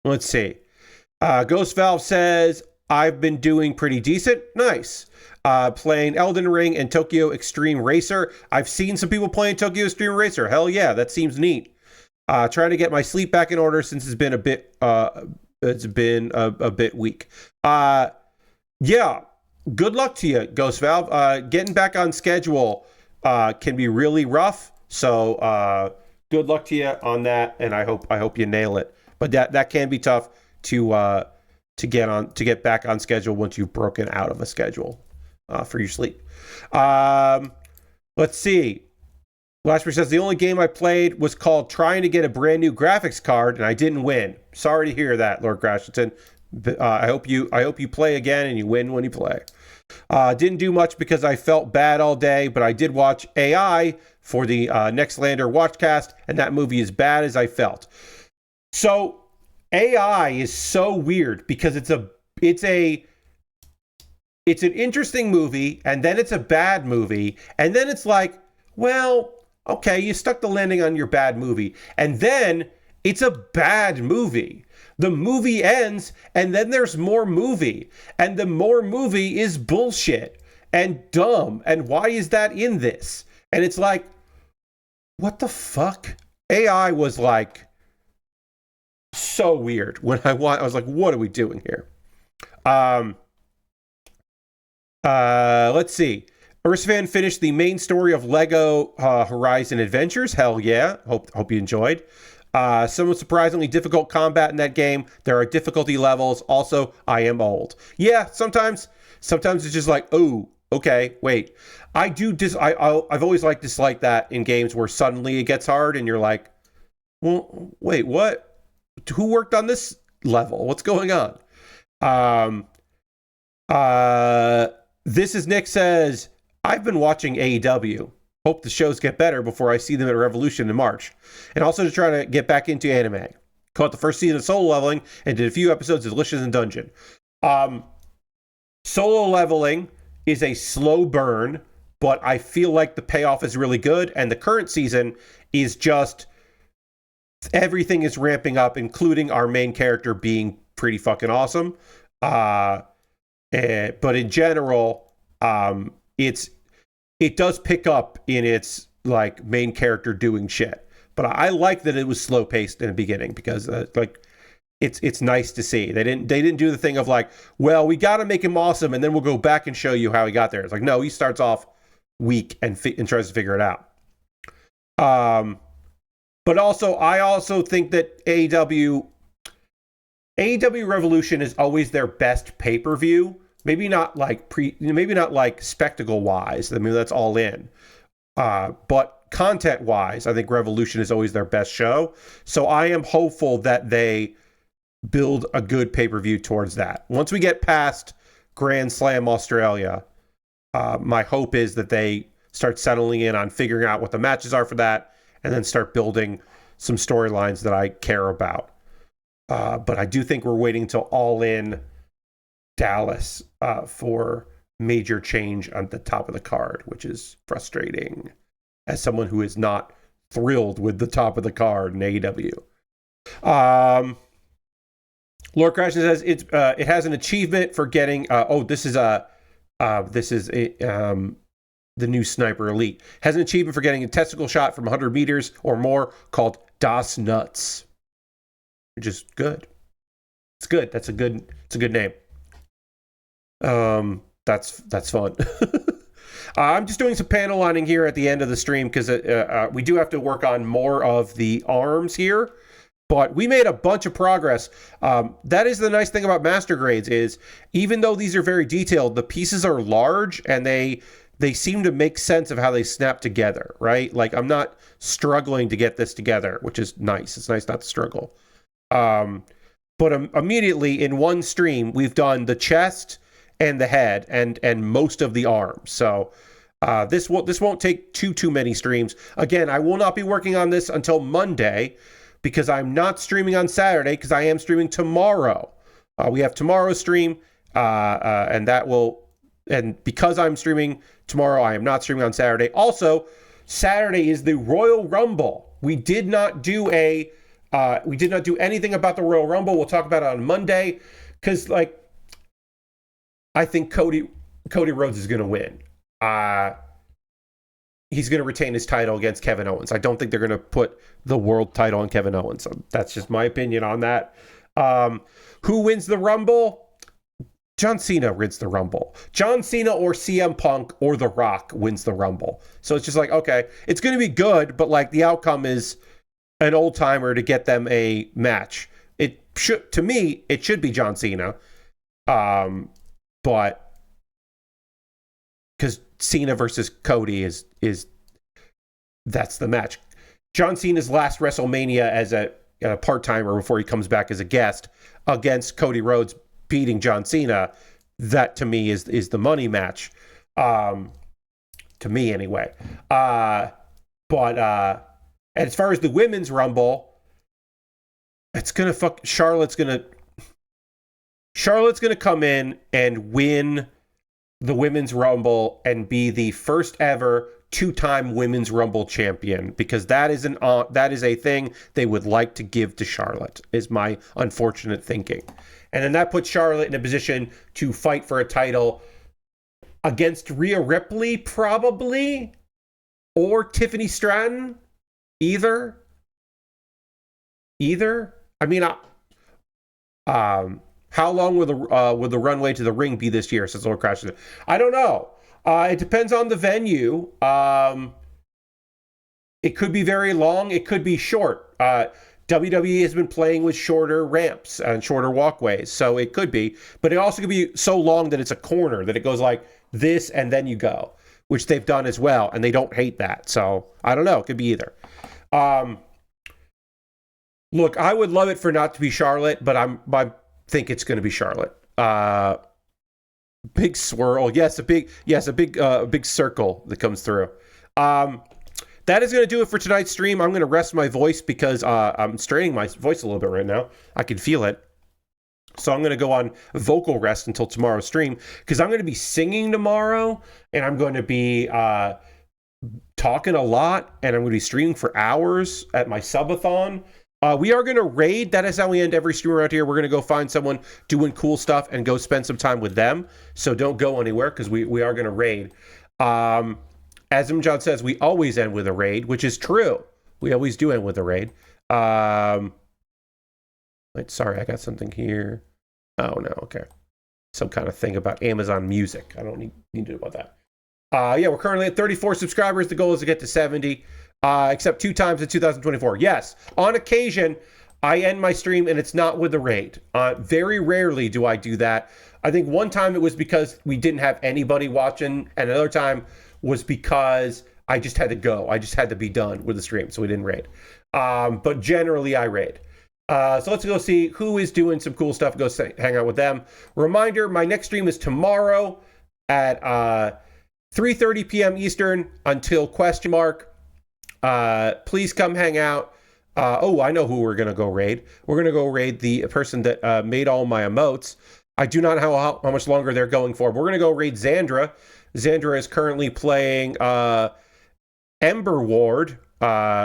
Let's see. Ghost Valve says, I've been doing pretty decent. Nice. Playing Elden Ring and Tokyo Extreme Racer. I've seen some people playing Tokyo Extreme Racer. Hell yeah, that seems neat. Trying to get my sleep back in order since it's been a bit weak. Yeah, good luck to you, Ghost Valve. Getting back on schedule can be really rough. So good luck to you on that, and I hope you nail it. But that can be tough to get back on schedule once you've broken out of a schedule for your sleep. Let's see. Lashbury says, the only game I played was called trying to get a brand new graphics card, and I didn't win. Sorry to hear that, Lord Grashington. I hope you play again and you win when you play. Didn't do much because I felt bad all day, but I did watch AI for the Next Lander Watchcast, and that movie is bad as I felt. So AI is so weird because it's an interesting movie, and then it's a bad movie, and then it's like, well, okay, you stuck the landing on your bad movie, and then it's a bad movie. The movie ends, and then there's more movie, and the more movie is bullshit and dumb, and why is that in this? And it's like, what the fuck? AI was like so weird. When I was like, what are we doing here? Let's see. Ursfan finished the main story of Lego Horizon Adventures. Hell yeah. Hope you enjoyed. Somewhat surprisingly difficult combat in that game. There are difficulty levels. Also, I am old. Yeah, sometimes it's just like, oh, okay, wait. I've always disliked that in games where suddenly it gets hard and you're like, well, wait, what? Who worked on this level? What's going on? This is Nick says, I've been watching AEW. Hope the shows get better before I see them at Revolution in March. And also to try to get back into anime. Caught the first season of Solo Leveling and did a few episodes of Delicious in Dungeon. Solo Leveling is a slow burn, but I feel like the payoff is really good. And the current season is just, everything is ramping up, including our main character being pretty fucking awesome. But in general, it does pick up in its like main character doing shit. But I like that it was slow paced in the beginning because it's nice to see. They didn't do the thing of like, well, we got to make him awesome and then we'll go back and show you how he got there. It's like, no, he starts off weak and tries to figure it out. But also, I also think that AEW Revolution is always their best pay-per-view, maybe not like maybe not like spectacle wise. I mean, that's all in. But content wise, I think Revolution is always their best show. So I am hopeful that they build a good pay-per-view towards that. Once we get past Grand Slam Australia, my hope is that they start settling in on figuring out what the matches are for that, and then start building some storylines that I care about. But I do think we're waiting till All In Dallas for major change on the top of the card, which is frustrating as someone who is not thrilled with the top of the card in AEW. Lord Crashin says it has an achievement for getting. This is the new Sniper Elite has an achievement for getting a testicle shot from 100 meters or more called Das Nuts, which is good. It's good. It's a good name. That's fun. I'm just doing some panel lining here at the end of the stream because we do have to work on more of the arms here, but we made a bunch of progress. That is the nice thing about master grades is even though these are very detailed, the pieces are large and they seem to make sense of how they snap together, right? Like I'm not struggling to get this together, which is nice. It's nice not to struggle. But immediately in one stream, we've done the chest and the head and most of the arms. So this won't take too many streams. Again, I will not be working on this until Monday because I'm not streaming on Saturday because I am streaming tomorrow. We have tomorrow's stream, and because I'm streaming tomorrow, I am not streaming on Saturday. Also, Saturday is the Royal Rumble. We did not do anything about the Royal Rumble. We'll talk about it on Monday because I think Cody Rhodes is going to win. He's going to retain his title against Kevin Owens. I don't think they're going to put the world title on Kevin Owens. So that's just my opinion on that. Who wins the Rumble? John Cena wins the Rumble. John Cena or CM Punk or The Rock wins the Rumble. So it's just like, okay, it's going to be good, but like the outcome is an old timer to get them a match. To me, it should be John Cena. But because Cena versus Cody is that's the match. John Cena's last WrestleMania as a part-timer before he comes back as a guest against Cody Rhodes beating John Cena, that to me is the money match. To me anyway. But as far as the women's Rumble, Charlotte's gonna come in and win the women's Rumble and be the first ever 2-time women's Rumble champion, because that is a thing they would like to give to Charlotte, is my unfortunate thinking. And then that puts Charlotte in a position to fight for a title against Rhea Ripley, probably, or Tiffany Stratton. Either. I mean, how long will the runway to the ring be this year? Says Lord Crash. I don't know. It depends on the venue. It could be very long. It could be short. WWE has been playing with shorter ramps and shorter walkways, so it could be. But it also could be so long that it's a corner, that it goes like this and then you go, which they've done as well, and they don't hate that. So I don't know. It could be either. Look, I would love it for not to be Charlotte, but I think it's going to be Charlotte. Big swirl. Yes, a big circle that comes through. That is going to do it for tonight's stream. I'm going to rest my voice because I'm straining my voice a little bit right now. I can feel it. So I'm going to go on vocal rest until tomorrow's stream, because I'm going to be singing tomorrow, and I'm going to be talking a lot, and I'm going to be streaming for hours at my subathon. We are going to raid. That is how we end every stream around here. We're going to go find someone doing cool stuff and go spend some time with them. So don't go anywhere, because we are going to raid. As John says, we always end with a raid, which is true. We always do end with a raid. Sorry, I got something here. Oh, no, okay. Some kind of thing about Amazon Music. I don't need to know about that. Yeah, we're currently at 34 subscribers. The goal is to get to 70. Except 2 times in 2024. Yes, on occasion, I end my stream and it's not with a raid. Very rarely do I do that. I think one time it was because we didn't have anybody watching, and another time was because I just had to go. I just had to be done with the stream, so we didn't raid. But generally, I raid. So let's go see who is doing some cool stuff. Go hang out with them. Reminder, my next stream is tomorrow at 3:30 p.m. Eastern until question mark. Please come hang out. I know who we're going to go raid. We're going to go raid the person that made all my emotes. I do not know how much longer they're going for. But we're going to go raid Xandra. Xandra is currently playing Ember Ward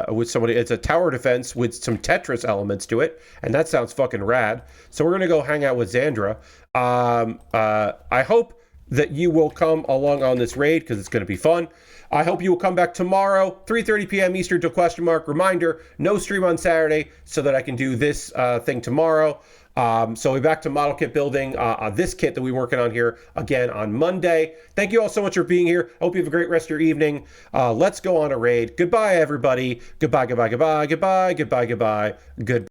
with somebody. It's a tower defense with some Tetris elements to it, and that sounds fucking rad. So we're going to go hang out with Xandra. I hope that you will come along on this raid because it's going to be fun. I hope you will come back tomorrow, 3:30 p.m. Eastern to question mark. Reminder, no stream on Saturday so that I can do this thing tomorrow. So we're back to model kit building this kit that we're working on here again on Monday. Thank you all so much for being here. I hope you have a great rest of your evening. Let's go on a raid. Goodbye, everybody. Goodbye, goodbye, goodbye, goodbye, goodbye, goodbye, goodbye.